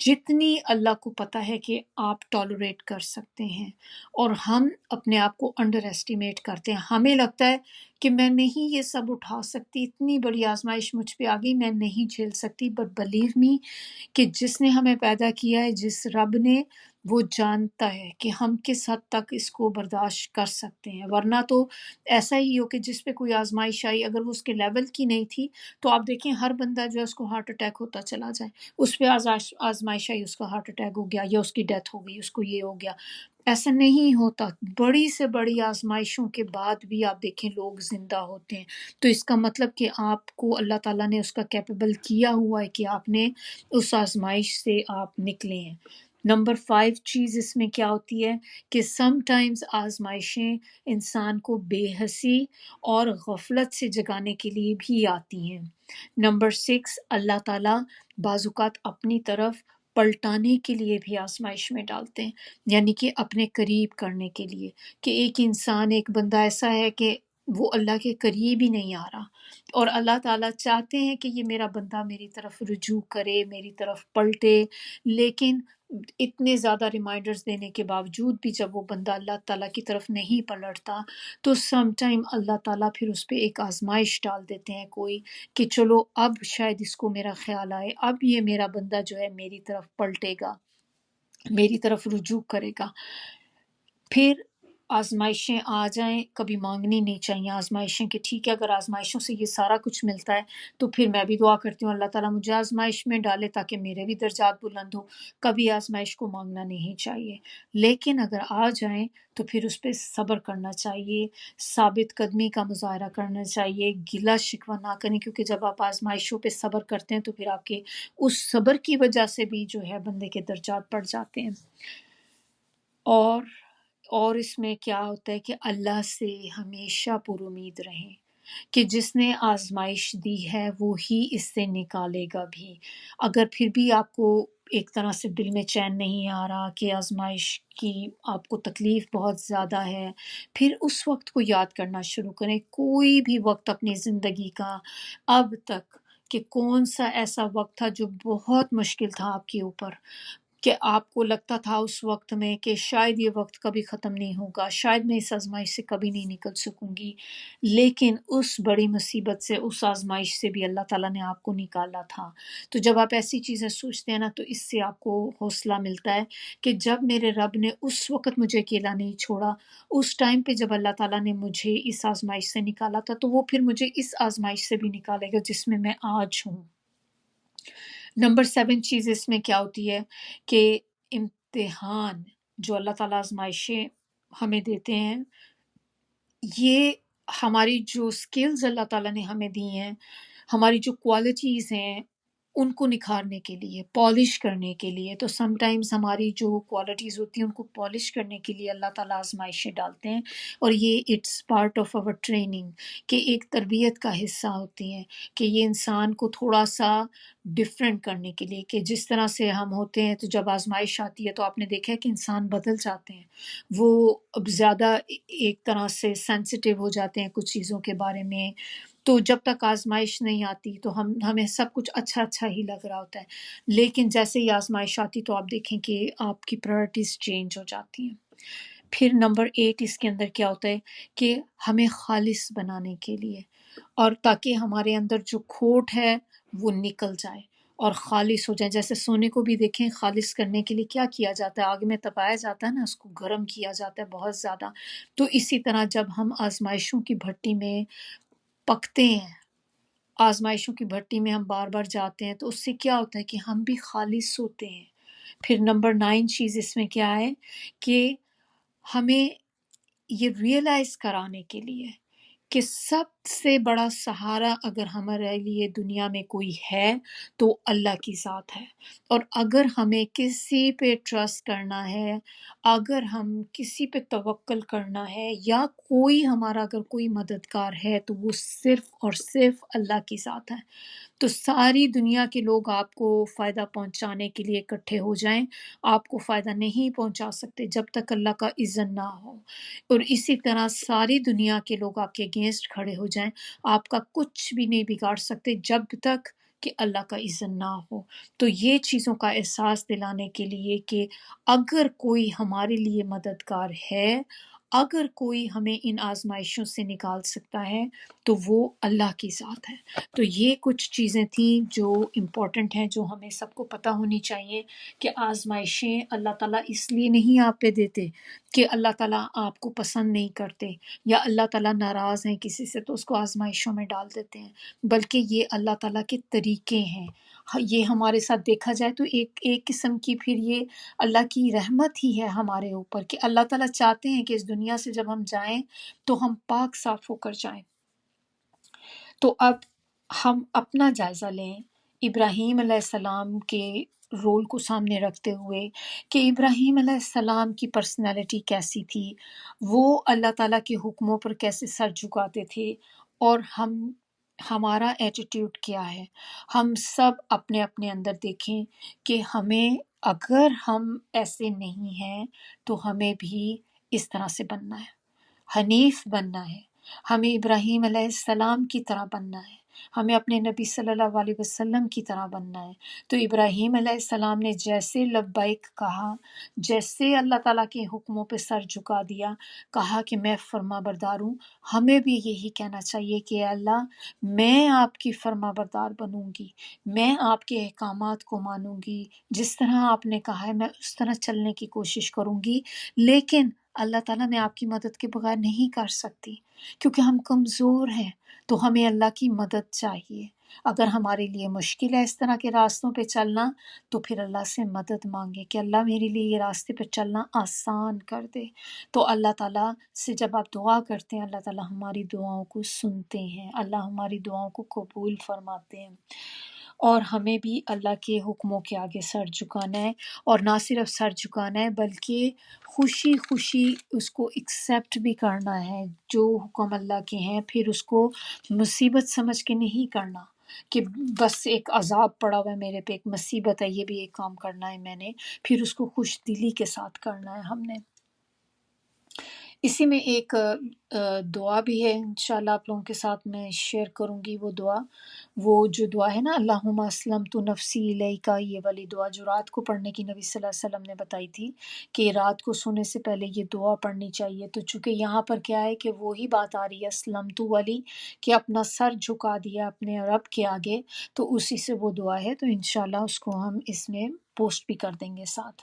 Speaker 1: جتنی اللہ کو پتہ ہے کہ آپ ٹالریٹ کر سکتے ہیں۔ اور ہم اپنے آپ کو انڈر ایسٹیمیٹ کرتے ہیں، ہمیں لگتا ہے کہ میں نہیں یہ سب اٹھا سکتی، اتنی بڑی آزمائش مجھ پہ آ گئی، میں نہیں جھیل سکتی۔ بٹ بلیو می کہ جس نے ہمیں پیدا کیا ہے، جس رب نے، وہ جانتا ہے کہ ہم کس حد تک اس کو برداشت کر سکتے ہیں۔ ورنہ تو ایسا ہی ہو کہ جس پہ کوئی آزمائش آئی اگر وہ اس کے لیول کی نہیں تھی تو آپ دیکھیں ہر بندہ جو ہے اس کو ہارٹ اٹیک ہوتا چلا جائے، اس پہ آزمائش آئی اس کا ہارٹ اٹیک ہو گیا یا اس کی ڈیتھ ہو گئی، اس کو یہ ہو گیا۔ ایسا نہیں ہوتا، بڑی سے بڑی آزمائشوں کے بعد بھی آپ دیکھیں لوگ زندہ ہوتے ہیں۔ تو اس کا مطلب کہ آپ کو اللہ تعالیٰ نے اس کا کیپیبل کیا ہوا ہے کہ آپ نے اس آزمائش سے آپ نکلے ہیں۔ نمبر 5 چیز اس میں کیا ہوتی ہے کہ سم ٹائمز آزمائشیں انسان کو بے حسی اور غفلت سے جگانے کے لیے بھی آتی ہیں۔ نمبر 6 اللہ تعالیٰ بعض اوقات اپنی طرف پلٹانے کے لیے بھی آزمائش میں ڈالتے ہیں، یعنی کہ اپنے قریب کرنے کے لیے، کہ ایک انسان، ایک بندہ ایسا ہے کہ وہ اللہ کے قریب ہی نہیں آ رہا، اور اللہ تعالیٰ چاہتے ہیں کہ یہ میرا بندہ میری طرف رجوع کرے، میری طرف پلٹے، لیکن اتنے زیادہ ریمائنڈرز دینے کے باوجود بھی جب وہ بندہ اللہ تعالیٰ کی طرف نہیں پلٹتا تو سم ٹائم اللہ تعالیٰ پھر اس پہ ایک آزمائش ڈال دیتے ہیں کوئی، کہ چلو اب شاید اس کو میرا خیال آئے، اب یہ میرا بندہ جو ہے میری طرف پلٹے گا، میری طرف رجوع کرے گا۔ پھر آزمائشیں آ جائیں، کبھی مانگنی نہیں چاہیے آزمائشیں، کہ ٹھیک ہے اگر آزمائشوں سے یہ سارا کچھ ملتا ہے تو پھر میں بھی دعا کرتی ہوں اللہ تعالیٰ مجھے آزمائش میں ڈالے تاکہ میرے بھی درجات بلند ہو۔ کبھی آزمائش کو مانگنا نہیں چاہیے، لیکن اگر آ جائیں تو پھر اس پہ صبر کرنا چاہیے، ثابت قدمی کا مظاہرہ کرنا چاہیے، گلہ شکوہ نہ کریں، کیونکہ جب آپ آزمائشوں پہ صبر کرتے ہیں تو پھر آپ کے اس صبر کی وجہ سے بھی جو ہے بندے کے درجات بڑھ جاتے ہیں۔ اور اس میں کیا ہوتا ہے کہ اللہ سے ہمیشہ پر امید رہیں کہ جس نے آزمائش دی ہے وہی اس سے نکالے گا بھی۔ اگر پھر بھی آپ کو ایک طرح سے دل میں چین نہیں آ رہا کہ آزمائش کی آپ کو تکلیف بہت زیادہ ہے، پھر اس وقت کو یاد کرنا شروع کریں، کوئی بھی وقت اپنی زندگی کا اب تک، کہ کون سا ایسا وقت تھا جو بہت مشکل تھا آپ کے اوپر، کہ آپ کو لگتا تھا اس وقت میں کہ شاید یہ وقت کبھی ختم نہیں ہوگا، شاید میں اس آزمائش سے کبھی نہیں نکل سکوں گی، لیکن اس بڑی مصیبت سے، اس آزمائش سے بھی اللہ تعالیٰ نے آپ کو نکالا تھا۔ تو جب آپ ایسی چیزیں سوچتے ہیں نا تو اس سے آپ کو حوصلہ ملتا ہے کہ جب میرے رب نے اس وقت مجھے اکیلا نہیں چھوڑا، اس ٹائم پہ جب اللہ تعالیٰ نے مجھے اس آزمائش سے نکالا تھا تو وہ پھر مجھے اس آزمائش سے بھی نکالے گا جس میں آج ہوں۔ نمبر 7 چیز اس میں کیا ہوتی ہے کہ امتحان جو اللہ تعالیٰ آزمائشیں ہمیں دیتے ہیں، یہ ہماری جو سکلز اللہ تعالیٰ نے ہمیں دی ہیں، ہماری جو کوالٹیز ہیں ان کو نکھارنے کے لیے، پالش کرنے کے لیے۔ تو سم ٹائمز ہماری جو کوالٹیز ہوتی ہیں ان کو پالش کرنے کے لیے اللہ تعالیٰ آزمائشیں ڈالتے ہیں، اور یہ it's part of our training, کہ ایک تربیت کا حصہ ہوتی ہیں، کہ یہ انسان کو تھوڑا سا ڈفرینٹ کرنے کے لیے، کہ جس طرح سے ہم ہوتے ہیں تو جب آزمائش آتی ہے تو آپ نے دیکھا ہے کہ انسان بدل جاتے ہیں، وہ اب زیادہ ایک طرح سے سینسیٹیو ہو جاتے ہیں کچھ چیزوں کے بارے میں۔ تو جب تک آزمائش نہیں آتی تو ہمیں سب کچھ اچھا اچھا ہی لگ رہا ہوتا ہے، لیکن جیسے ہی آزمائش آتی تو آپ دیکھیں کہ آپ کی پرائرٹیز چینج ہو جاتی ہیں۔ پھر نمبر 8 اس کے اندر کیا ہوتا ہے کہ ہمیں خالص بنانے کے لیے، اور تاکہ ہمارے اندر جو کھوٹ ہے وہ نکل جائے اور خالص ہو جائے۔ جیسے سونے کو بھی دیکھیں خالص کرنے کے لیے کیا کیا جاتا ہے، آگ میں تپایا جاتا ہے نا، اس کو گرم کیا جاتا ہے بہت زیادہ۔ تو اسی طرح جب ہم آزمائشوں کی بھٹی میں پکتے ہیں، آزمائشوں کی بھٹی میں ہم بار بار جاتے ہیں، تو اس سے کیا ہوتا ہے کہ ہم بھی خالص ہوتے ہیں۔ پھر نمبر 9 چیز اس میں کیا ہے کہ ہمیں یہ ریئلائز کرانے کے لیے کہ سب سے بڑا سہارا اگر ہمارے لیے دنیا میں کوئی ہے تو اللہ کی ذات ہے، اور اگر ہمیں کسی پہ ٹرسٹ کرنا ہے، اگر ہم کسی پہ توکل کرنا ہے یا کوئی ہمارا اگر کوئی مددگار ہے تو وہ صرف اور صرف اللہ کی ذات ہے. تو ساری دنیا کے لوگ آپ کو فائدہ پہنچانے کے لیے اکٹھے ہو جائیں، آپ کو فائدہ نہیں پہنچا سکتے جب تک اللہ کا اذن نہ ہو. اور اسی طرح ساری دنیا کے لوگ آپ کے اگینسٹ کھڑے ہو جائیں، آپ کا کچھ بھی نہیں بگاڑ سکتے جب تک کہ اللہ کا اذن نہ ہو. تو یہ چیزوں کا احساس دلانے کے لیے کہ اگر کوئی ہمارے لیے مددگار ہے، اگر کوئی ہمیں ان آزمائشوں سے نکال سکتا ہے تو وہ اللہ کی ذات ہے. تو یہ کچھ چیزیں تھیں جو امپورٹنٹ ہیں، جو ہمیں سب کو پتہ ہونی چاہیے کہ آزمائشیں اللہ تعالیٰ اس لیے نہیں آپ پہ دیتے کہ اللہ تعالیٰ آپ کو پسند نہیں کرتے یا اللہ تعالیٰ ناراض ہیں کسی سے تو اس کو آزمائشوں میں ڈال دیتے ہیں، بلکہ یہ اللہ تعالیٰ کے طریقے ہیں. یہ ہمارے ساتھ دیکھا جائے تو ایک قسم کی پھر یہ اللہ کی رحمت ہی ہے ہمارے اوپر کہ اللہ تعالیٰ چاہتے ہیں کہ اس دنیا سے جب ہم جائیں تو ہم پاک صاف ہو کر جائیں. تو اب ہم اپنا جائزہ لیں ابراہیم علیہ السلام کے رول کو سامنے رکھتے ہوئے کہ ابراہیم علیہ السلام کی پرسنالٹی کیسی تھی، وہ اللہ تعالیٰ کے حکموں پر کیسے سر جھکاتے تھے، اور ہمارا ایٹیٹیوڈ کیا ہے. ہم سب اپنے اپنے اندر دیکھیں کہ ہمیں اگر ہم ایسے نہیں ہیں تو ہمیں بھی اس طرح سے بننا ہے، حنیف بننا ہے، ہمیں ابراہیم علیہ السلام کی طرح بننا ہے، ہمیں اپنے نبی صلی اللہ علیہ وسلم کی طرح بننا ہے. تو ابراہیم علیہ السلام نے جیسے لبیک کہا، جیسے اللہ تعالیٰ کے حکموں پہ سر جھکا دیا، کہا کہ میں فرما بردار ہوں، ہمیں بھی یہی کہنا چاہیے کہ اے اللہ میں آپ کی فرما بردار بنوں گی، میں آپ کے احکامات کو مانوں گی، جس طرح آپ نے کہا ہے میں اس طرح چلنے کی کوشش کروں گی. لیکن اللہ تعالیٰ میں آپ کی مدد کے بغیر نہیں کر سکتی کیونکہ ہم کمزور ہیں، تو ہمیں اللہ کی مدد چاہیے. اگر ہمارے لیے مشکل ہے اس طرح کے راستوں پہ چلنا تو پھر اللہ سے مدد مانگے کہ اللہ میرے لیے یہ راستے پہ چلنا آسان کر دے. تو اللہ تعالیٰ سے جب آپ دعا کرتے ہیں اللہ تعالیٰ ہماری دعاؤں کو سنتے ہیں، اللہ ہماری دعاؤں کو قبول فرماتے ہیں. اور ہمیں بھی اللہ کے حکموں کے آگے سر جھکانا ہے، اور نہ صرف سر جھکانا ہے بلکہ خوشی خوشی اس کو ایکسیپٹ بھی کرنا ہے. جو حکم اللہ کے ہیں پھر اس کو مصیبت سمجھ کے نہیں کرنا کہ بس ایک عذاب پڑا ہوا ہے میرے پہ، ایک مصیبت ہے، یہ بھی ایک کام کرنا ہے میں نے، پھر اس کو خوش دلی کے ساتھ کرنا ہے ہم نے. اسی میں ایک دعا بھی ہے انشاءاللہ آپ لوگوں کے ساتھ میں شیئر کروں گی. وہ جو دعا ہے نا اللہم اسلمت نفسی الیک، یہ والی دعا جو رات کو پڑھنے کی نبی صلی اللہ علیہ وسلم نے بتائی تھی کہ رات کو سونے سے پہلے یہ دعا پڑھنی چاہیے. تو چونکہ یہاں پر کیا ہے کہ وہی بات آ رہی ہے اسلمت والی کہ اپنا سر جھکا دیا اپنے رب کے آگے، تو اسی سے وہ دعا ہے. تو انشاءاللہ اس کو ہم اس میں پوسٹ بھی کر دیں گے ساتھ.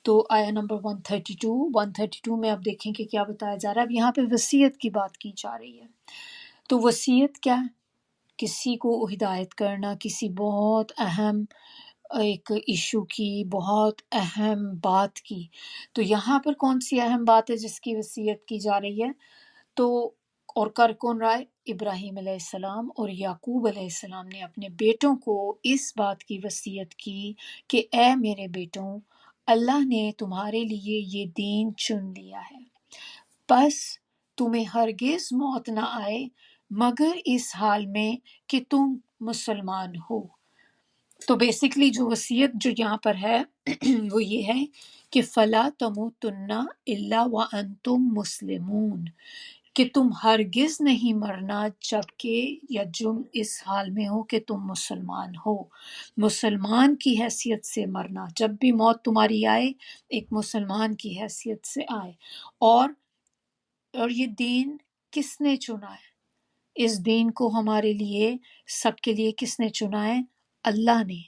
Speaker 1: تو آیا نمبر 132 میں آپ دیکھیں کہ کیا بتایا جا رہا ہے. اب یہاں پہ وصیت کی بات کی جا رہی ہے. تو وصیت کیا ہے؟ کسی کو ہدایت کرنا کسی بہت اہم ایک ایشو کی، بہت اہم بات کی. تو یہاں پر کون سی اہم بات ہے جس کی وصیت کی جا رہی ہے؟ تو اور کر کون رہا ہے؟ ابراہیم علیہ السلام اور یعقوب علیہ السلام نے اپنے بیٹوں کو اس بات کی وصیت کی کہ اے میرے بیٹوں، اللہ نے تمہارے لیے یہ دین چن لیا ہے، بس تمہیں ہرگز موت نہ آئے مگر اس حال میں کہ تم مسلمان ہو. تو بیسیکلی جو وصیت جو یہاں پر ہے وہ یہ ہے کہ فلا تموتن الا وانتم مسلمون، کہ تم ہرگز نہیں مرنا جبکہ یا تم اس حال میں ہو کہ تم مسلمان ہو. مسلمان کی حیثیت سے مرنا، جب بھی موت تمہاری آئے ایک مسلمان کی حیثیت سے آئے. اور یہ دین کس نے چنا ہے؟ اس دین کو ہمارے لیے سب کے لیے کس نے چنا ہے؟ اللہ نے.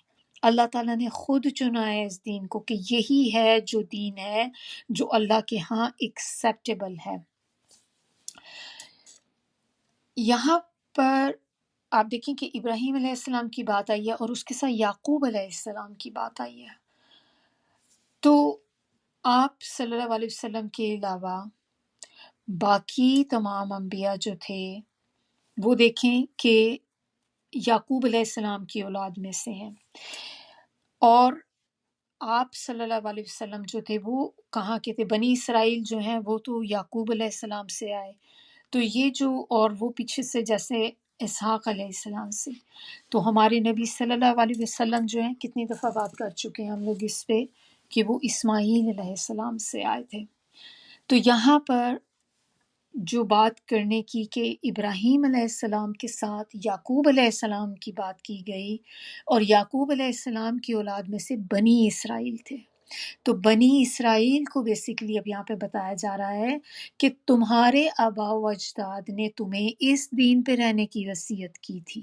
Speaker 1: اللہ تعالیٰ نے خود چنا ہے اس دین کو کہ یہی ہے جو دین ہے جو اللہ کے ہاں ایکسیپٹیبل ہے. یہاں پر آپ دیکھیں کہ ابراہیم علیہ السلام کی بات آئی ہے اور اس کے ساتھ یعقوب علیہ السلام کی بات آئی ہے. تو آپ صلی اللہ علیہ وسلم کے علاوہ باقی تمام انبیاء جو تھے وہ دیکھیں کہ یعقوب علیہ السلام کی اولاد میں سے ہیں، اور آپ صلی اللہ علیہ وسلم جو تھے وہ کہاں کے تھے؟ بنی اسرائیل جو ہیں وہ تو یعقوب علیہ السلام سے آئے، تو یہ جو اور وہ پیچھے سے جیسے اسحاق علیہ السلام سے، تو ہمارے نبی صلی اللہ علیہ وسلم جو ہیں کتنی دفعہ بات کر چکے ہیں ہم لوگ اس پہ کہ وہ اسماعیل علیہ السلام سے آئے تھے۔ تو یہاں پر جو بات کرنے کی کہ ابراہیم علیہ السلام کے ساتھ یعقوب علیہ السلام کی بات کی گئی، اور یعقوب علیہ السلام کی اولاد میں سے بنی اسرائیل تھے، تو بنی اسرائیل کو بیسیکلی اب یہاں پہ بتایا جا رہا ہے کہ تمہارے آباء و اجداد نے تمہیں اس دین پہ رہنے کی وصیت کی تھی۔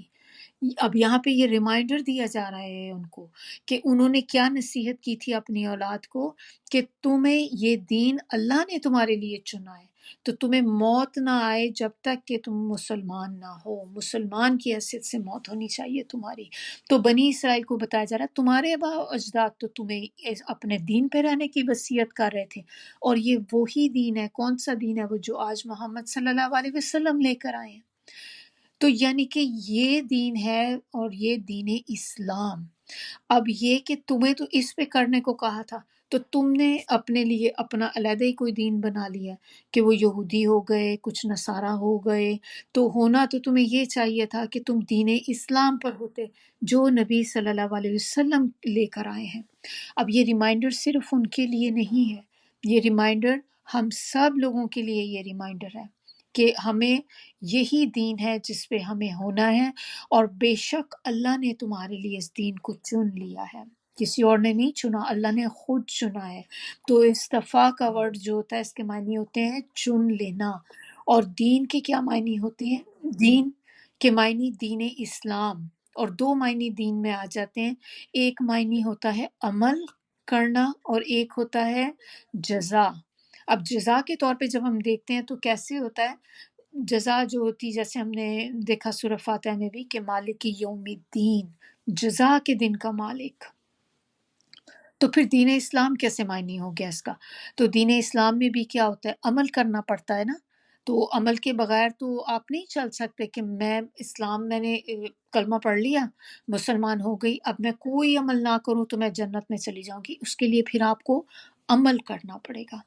Speaker 1: اب یہاں پہ یہ ریمائنڈر دیا جا رہا ہے ان کو کہ انہوں نے کیا نصیحت کی تھی اپنی اولاد کو، کہ تمہیں یہ دین اللہ نے تمہارے لیے چنا ہے، تو تمہیں موت نہ آئے جب تک کہ تم مسلمان نہ ہو، مسلمان کی حیثیت سے موت ہونی چاہیے تمہاری۔ تو بنی اسرائیل کو بتایا جا رہا ہے تمہارے آباء و اجداد تو تمہیں اپنے دین پہ رہنے کی وصیت کر رہے تھے، اور یہ وہی دین ہے، کون سا دین ہے؟ وہ جو آج محمد صلی اللہ علیہ وسلم لے کر آئے ہیں۔ تو یعنی کہ یہ دین ہے اور یہ دین اسلام۔ اب یہ کہ تمہیں تو اس پہ کرنے کو کہا تھا، تو تم نے اپنے لیے اپنا علیحدہ ہی کوئی دین بنا لیا کہ وہ یہودی ہو گئے، کچھ نصارہ ہو گئے، تو ہونا تو تمہیں یہ چاہیے تھا کہ تم دین اسلام پر ہوتے جو نبی صلی اللہ علیہ وسلم لے کر آئے ہیں۔ اب یہ ریمائنڈر صرف ان کے لیے نہیں ہے، یہ ریمائنڈر ہم سب لوگوں کے لیے یہ ریمائنڈر ہے کہ ہمیں یہی دین ہے جس پہ ہمیں ہونا ہے، اور بے شک اللہ نے تمہارے لیے اس دین کو چن لیا ہے، کسی اور نے نہیں چنا، اللہ نے خود چنا ہے۔ تو استفا کا ورڈ جو ہوتا ہے اس کے معنی ہوتے ہیں چن لینا، اور دین کے کیا معنی ہوتے ہیں؟ دین کے معنی دین اسلام، اور دو معنی دین میں آ جاتے ہیں، ایک معنی ہوتا ہے عمل کرنا اور ایک ہوتا ہے جزا۔ اب جزا کے طور پہ جب ہم دیکھتے ہیں تو کیسے ہوتا ہے؟ جزا جو ہوتی جیسے ہم نے دیکھا سورہ فاتحہ میں بھی کہ مالک یوم الدین، جزا کے دن کا مالک، تو پھر دین اسلام کیسے معنی ہو گیا اس کا؟ تو دین اسلام میں بھی کیا ہوتا ہے؟ عمل کرنا پڑتا ہے نا، تو عمل کے بغیر تو آپ نہیں چل سکتے کہ میں اسلام، میں نے کلمہ پڑھ لیا، مسلمان ہو گئی، اب میں کوئی عمل نہ کروں تو میں جنت میں چلی جاؤں گی، اس کے لیے پھر آپ کو عمل کرنا پڑے گا۔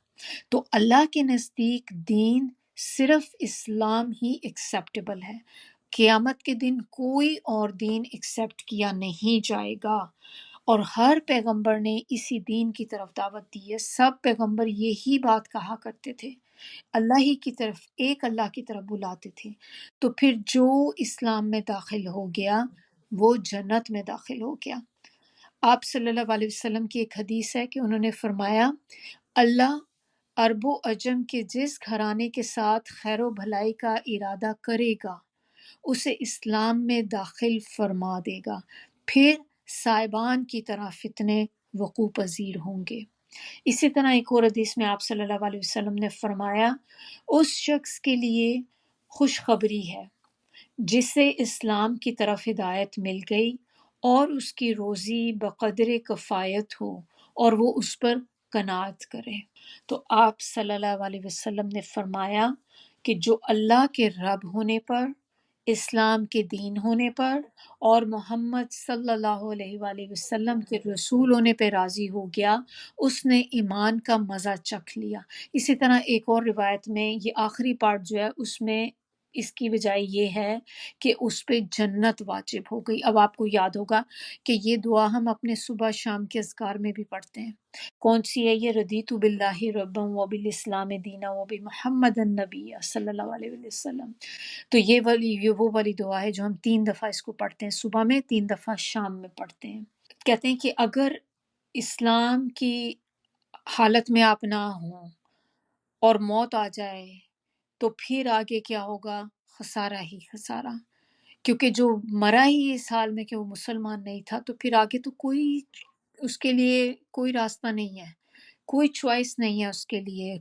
Speaker 1: تو اللہ کے نزدیک دین صرف اسلام ہی ایکسیپٹیبل ہے، قیامت کے دن کوئی اور دین ایکسیپٹ کیا نہیں جائے گا، اور ہر پیغمبر نے اسی دین کی طرف دعوت دی ہے، سب پیغمبر یہی بات کہا کرتے تھے، اللہ ہی کی طرف، ایک اللہ کی طرف بلاتے تھے۔ تو پھر جو اسلام میں داخل ہو گیا وہ جنت میں داخل ہو گیا۔ آپ صلی اللہ علیہ وسلم کی ایک حدیث ہے کہ انہوں نے فرمایا اللہ عرب و عجم کے جس گھرانے کے ساتھ خیر و بھلائی کا ارادہ کرے گا اسے اسلام میں داخل فرما دے گا، پھر سائبان کی طرح فتنے وقوع پذیر ہوں گے۔ اسی طرح ایک اور حدیث میں آپ صلی اللہ علیہ وسلم نے فرمایا اس شخص کے لیے خوشخبری ہے جسے اسلام کی طرف ہدایت مل گئی اور اس کی روزی بقدر کفایت ہو اور وہ اس پر قناعت کرے۔ تو آپ صلی اللہ علیہ وسلم نے فرمایا کہ جو اللہ کے رب ہونے پر، اسلام کے دین ہونے پر اور محمد صلی اللہ علیہ وآلہ وسلم کے رسول ہونے پہ راضی ہو گیا، اس نے ایمان کا مزہ چکھ لیا۔ اسی طرح ایک اور روایت میں یہ آخری پارٹ جو ہے اس میں اس کی بجائے یہ ہے کہ اس پہ جنت واجب ہو گئی۔ اب آپ کو یاد ہوگا کہ یہ دعا ہم اپنے صبح شام کے اذکار میں بھی پڑھتے ہیں۔ کون سی ہے یہ؟ رضیت باللہ ربا وبالاسلام دینا وبمحمد النبی صلی اللہ علیہ وسلم۔ تو یہ وہ والی دعا ہے جو ہم 3 دفعہ اس کو پڑھتے ہیں، صبح میں 3 دفعہ شام میں پڑھتے ہیں۔ کہتے ہیں کہ اگر اسلام کی حالت میں آپ نہ ہوں اور موت آ جائے تو پھر آگے کیا ہوگا؟ خسارہ ہی خسارہ، کیونکہ جو مرا ہی اس حال میں کہ وہ مسلمان نہیں تھا، تو پھر آگے تو کوئی اس کے لیے کوئی راستہ نہیں ہے، کوئی چوائس نہیں ہے اس کے لیے۔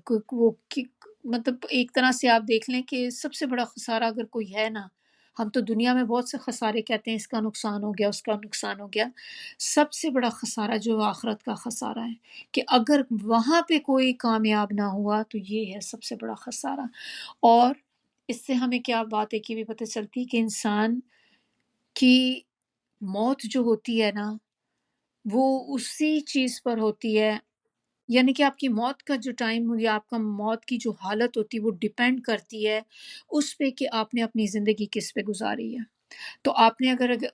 Speaker 1: مطلب ایک طرح سے آپ دیکھ لیں کہ سب سے بڑا خسارہ اگر کوئی ہے نا، ہم تو دنیا میں بہت سے خسارے کہتے ہیں، اس کا نقصان ہو گیا، اس کا نقصان ہو گیا، سب سے بڑا خسارہ جو آخرت کا خسارہ ہے کہ اگر وہاں پہ کوئی کامیاب نہ ہوا تو یہ ہے سب سے بڑا خسارہ۔ اور اس سے ہمیں کیا بات ہے کہ بھی پتہ چلتی کہ انسان کی موت جو ہوتی ہے نا وہ اسی چیز پر ہوتی ہے، یعنی کہ آپ کی موت کا جو ٹائم یا آپ کا موت کی جو حالت ہوتی ہے وہ ڈیپینڈ کرتی ہے اس پہ کہ آپ نے اپنی زندگی کس پہ گزاری ہے۔ تو آپ نے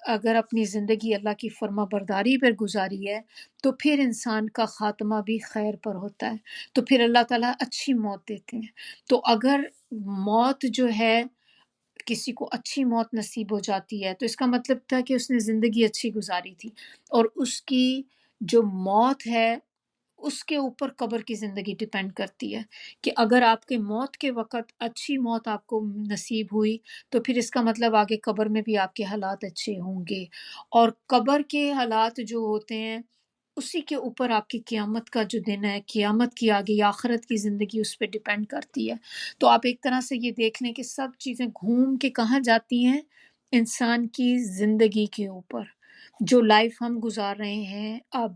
Speaker 1: اگر اپنی زندگی اللہ کی فرما برداری پر گزاری ہے تو پھر انسان کا خاتمہ بھی خیر پر ہوتا ہے، تو پھر اللہ تعالیٰ اچھی موت دیتے ہیں۔ تو اگر موت جو ہے کسی کو اچھی موت نصیب ہو جاتی ہے تو اس کا مطلب تھا کہ اس نے زندگی اچھی گزاری تھی، اور اس کی جو موت ہے اس کے اوپر قبر کی زندگی ڈیپینڈ کرتی ہے کہ اگر آپ کے موت کے وقت اچھی موت آپ کو نصیب ہوئی تو پھر اس کا مطلب آگے قبر میں بھی آپ کے حالات اچھے ہوں گے، اور قبر کے حالات جو ہوتے ہیں اسی کے اوپر آپ کی قیامت کا جو دن ہے، قیامت کی آگے آخرت کی زندگی اس پہ ڈیپینڈ کرتی ہے۔ تو آپ ایک طرح سے یہ دیکھ لیں کہ سب چیزیں گھوم کے کہاں جاتی ہیں؟ انسان کی زندگی کے اوپر۔ جو لائف ہم گزار رہے ہیں اب،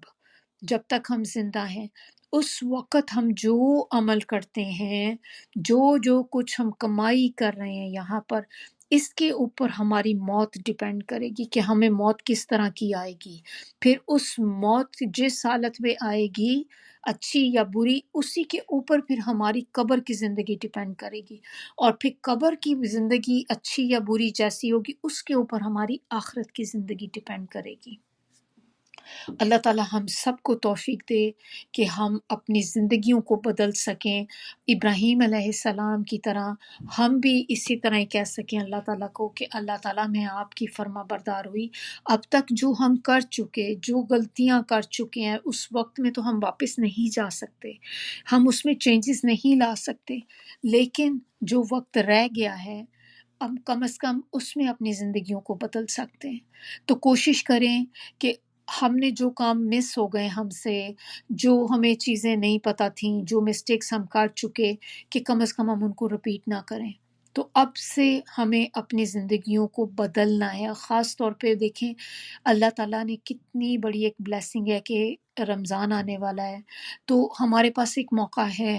Speaker 1: جب تک ہم زندہ ہیں، اس وقت ہم جو عمل کرتے ہیں، جو کچھ ہم کمائی کر رہے ہیں یہاں پر، اس کے اوپر ہماری موت ڈیپینڈ کرے گی کہ ہمیں موت کس طرح کی آئے گی۔ پھر اس موت جس حالت میں آئے گی، اچھی یا بری، اسی کے اوپر پھر ہماری قبر کی زندگی ڈیپینڈ کرے گی، اور پھر قبر کی زندگی اچھی یا بری جیسی ہوگی اس کے اوپر ہماری آخرت کی زندگی ڈیپینڈ کرے گی۔ اللہ تعالی ہم سب کو توفیق دے کہ ہم اپنی زندگیوں کو بدل سکیں، ابراہیم علیہ السلام کی طرح ہم بھی اسی طرح ہی کہہ سکیں اللہ تعالیٰ کو کہ اللہ تعالیٰ میں آپ کی فرما بردار ہوئی۔ اب تک جو ہم کر چکے، جو غلطیاں کر چکے ہیں، اس وقت میں تو ہم واپس نہیں جا سکتے، ہم اس میں چینجز نہیں لا سکتے، لیکن جو وقت رہ گیا ہے اب کم از کم اس میں اپنی زندگیوں کو بدل سکتے ہیں۔ تو کوشش کریں کہ ہم نے جو کام مس ہو گئے ہم سے، جو ہمیں چیزیں نہیں پتہ تھیں، جو مسٹیکس ہم کر چکے، کہ کم از کم ہم ان کو رپیٹ نہ کریں۔ تو اب سے ہمیں اپنی زندگیوں کو بدلنا ہے۔ خاص طور پہ دیکھیں اللہ تعالیٰ نے کتنی بڑی ایک بلیسنگ ہے کہ رمضان آنے والا ہے، تو ہمارے پاس ایک موقع ہے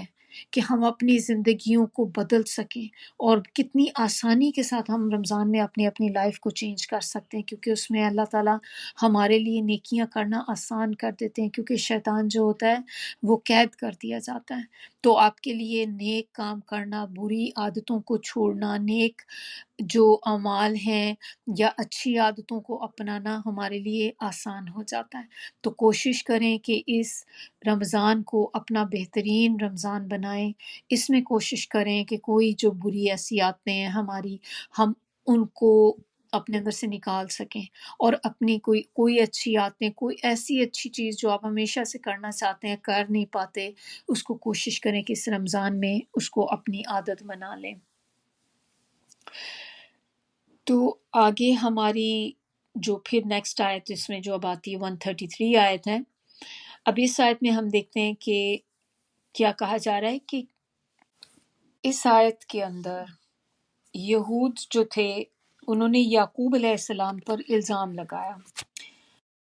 Speaker 1: کہ ہم اپنی زندگیوں کو بدل سکیں، اور کتنی آسانی کے ساتھ ہم رمضان میں اپنی لائف کو چینج کر سکتے ہیں، کیونکہ اس میں اللہ تعالیٰ ہمارے لیے نیکیاں کرنا آسان کر دیتے ہیں، کیونکہ شیطان جو ہوتا ہے وہ قید کر دیا جاتا ہے۔ تو آپ کے لیے نیک کام کرنا، بری عادتوں کو چھوڑنا، نیک جو اعمال ہیں یا اچھی عادتوں کو اپنانا ہمارے لیے آسان ہو جاتا ہے۔ تو کوشش کریں کہ اس رمضان کو اپنا بہترین رمضان بنائیں، اس میں کوشش کریں کہ کوئی جو بری ایسی عادتیں ہیں ہماری، ہم ان کو اپنے اندر سے نکال سکیں، اور اپنی کوئی اچھی عادتیں، کوئی ایسی اچھی چیز جو آپ ہمیشہ سے کرنا چاہتے ہیں کر نہیں پاتے، اس کو کوشش کریں کہ اس رمضان میں اس کو اپنی عادت بنا لیں۔ تو آگے ہماری جو پھر نیکسٹ آیت اس میں جو اب آتی ہے 133 آیت ہے، اب اس آیت میں ہم دیکھتے ہیں کہ کیا کہا جا رہا ہے کہ اس آیت کے اندر یہود جو تھے انہوں نے یعقوب علیہ السلام پر الزام لگایا۔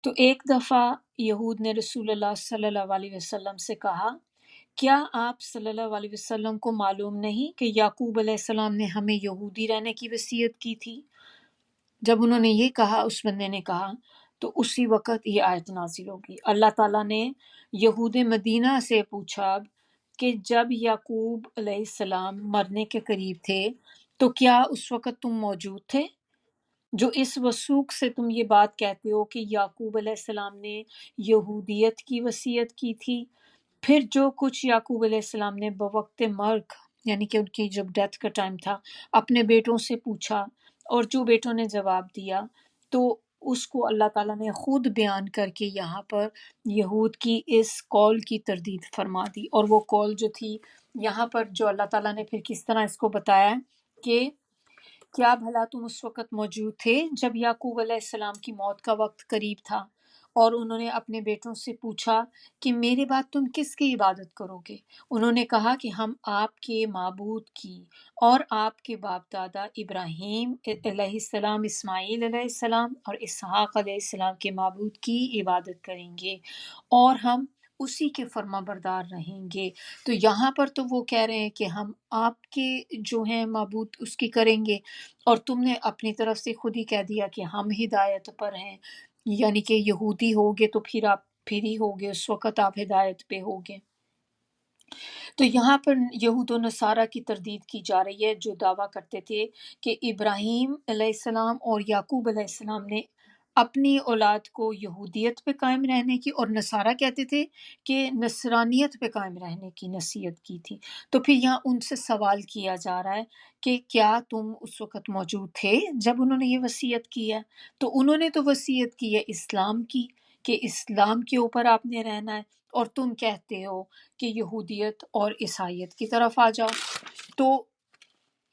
Speaker 1: تو ایک دفعہ یہود نے رسول اللہ صلی اللہ علیہ وسلم سے کہا، کیا آپ صلی اللہ علیہ وسلم کو معلوم نہیں کہ یعقوب علیہ السلام نے ہمیں یہودی رہنے کی وصیت کی تھی؟ جب انہوں نے یہ کہا، اس بندے نے کہا، تو اسی وقت یہ آیت نازل ہوگی۔ اللہ تعالیٰ نے یہود مدینہ سے پوچھا کہ جب یعقوب علیہ السلام مرنے کے قریب تھے تو کیا اس وقت تم موجود تھے؟ جو اس وثوق سے تم یہ بات کہتے ہو کہ یعقوب علیہ السلام نے یہودیت کی وصیت کی تھی۔ پھر جو کچھ یعقوب علیہ السلام نے بوقت مرگ، یعنی کہ ان کی جب ڈیتھ کا ٹائم تھا، اپنے بیٹوں سے پوچھا، اور جو بیٹوں نے جواب دیا، تو اس کو اللہ تعالیٰ نے خود بیان کر کے یہاں پر یہود کی اس قول کی تردید فرما دی۔ اور وہ قول جو تھی یہاں پر جو اللہ تعالیٰ نے پھر کس طرح اس کو بتایا کہ کیا بھلا تم اس وقت موجود تھے جب یعقوب علیہ السلام کی موت کا وقت قریب تھا، اور انہوں نے اپنے بیٹوں سے پوچھا کہ میرے بعد تم کس کی عبادت کرو گے؟ انہوں نے کہا کہ ہم آپ کے معبود کی اور آپ کے باپ دادا ابراہیم علیہ السلام، اسماعیل علیہ السلام اور اسحاق علیہ السلام کے معبود کی عبادت کریں گے، اور ہم اسی کے فرما بردار رہیں گے۔ تو یہاں پر تو وہ کہہ رہے ہیں کہ ہم آپ کے جو ہیں معبود اس کی کریں گے، اور تم نے اپنی طرف سے خود ہی کہہ دیا کہ ہم ہدایت پر ہیں۔ یعنی کہ یہودی ہوگے تو پھر ہی ہوگے، اس وقت آپ ہدایت پہ ہوگے۔ تو یہاں پر یہود و نصارہ کی تردید کی جا رہی ہے، جو دعویٰ کرتے تھے کہ ابراہیم علیہ السلام اور یعقوب علیہ السلام نے اپنی اولاد کو یہودیت پہ قائم رہنے کی، اور نصارہ کہتے تھے کہ نصرانیت پہ قائم رہنے کی نصیحت کی تھی۔ تو پھر یہاں ان سے سوال کیا جا رہا ہے کہ کیا تم اس وقت موجود تھے جب انہوں نے یہ وصیت کی ہے؟ تو انہوں نے تو وصیت کی ہے اسلام کی، کہ اسلام کے اوپر آپ نے رہنا ہے، اور تم کہتے ہو کہ یہودیت اور عیسائیت کی طرف آ جاؤ۔ تو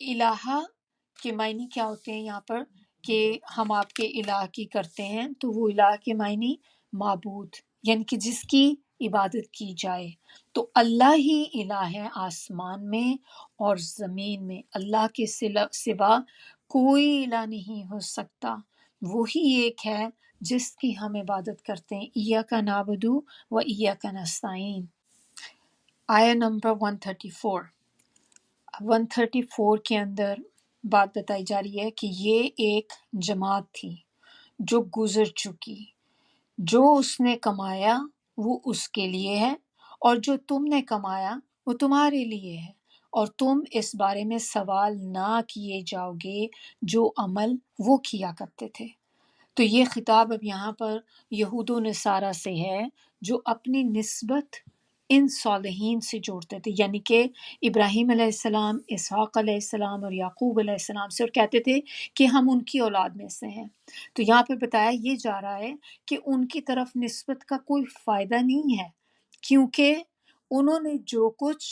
Speaker 1: الہہ کے معنی کیا ہوتے ہیں یہاں پر، کہ ہم آپ کے الہ کی کرتے ہیں، تو وہ الہ کے معنی معبود، یعنی کہ جس کی عبادت کی جائے۔ تو اللہ ہی الہ ہے آسمان میں اور زمین میں، اللہ کے سوا کوئی الہ نہیں ہو سکتا، وہی ایک ہے جس کی ہم عبادت کرتے ہیں۔ ایاک نعبد و ایاک نستعین۔ آیا نمبر 134، 134 کے اندر بات بتائی جا رہی ہے کہ یہ ایک جماعت تھی جو گزر چکی، جو اس نے کمایا وہ اس کے لیے ہے، اور جو تم نے کمایا وہ تمہارے لیے ہے، اور تم اس بارے میں سوال نہ کیے جاؤ گے جو عمل وہ کیا کرتے تھے۔ تو یہ خطاب اب یہاں پر یہود و نصارہ سے ہے، جو اپنی نسبت ان صالحین سے جوڑتے تھے، یعنی کہ ابراہیم علیہ السلام، اسحاق علیہ السلام اور یعقوب علیہ السلام سے، اور کہتے تھے کہ ہم ان کی اولاد میں سے ہیں۔ تو یہاں پہ بتایا یہ جا رہا ہے کہ ان کی طرف نسبت کا کوئی فائدہ نہیں ہے، کیونکہ انہوں نے جو کچھ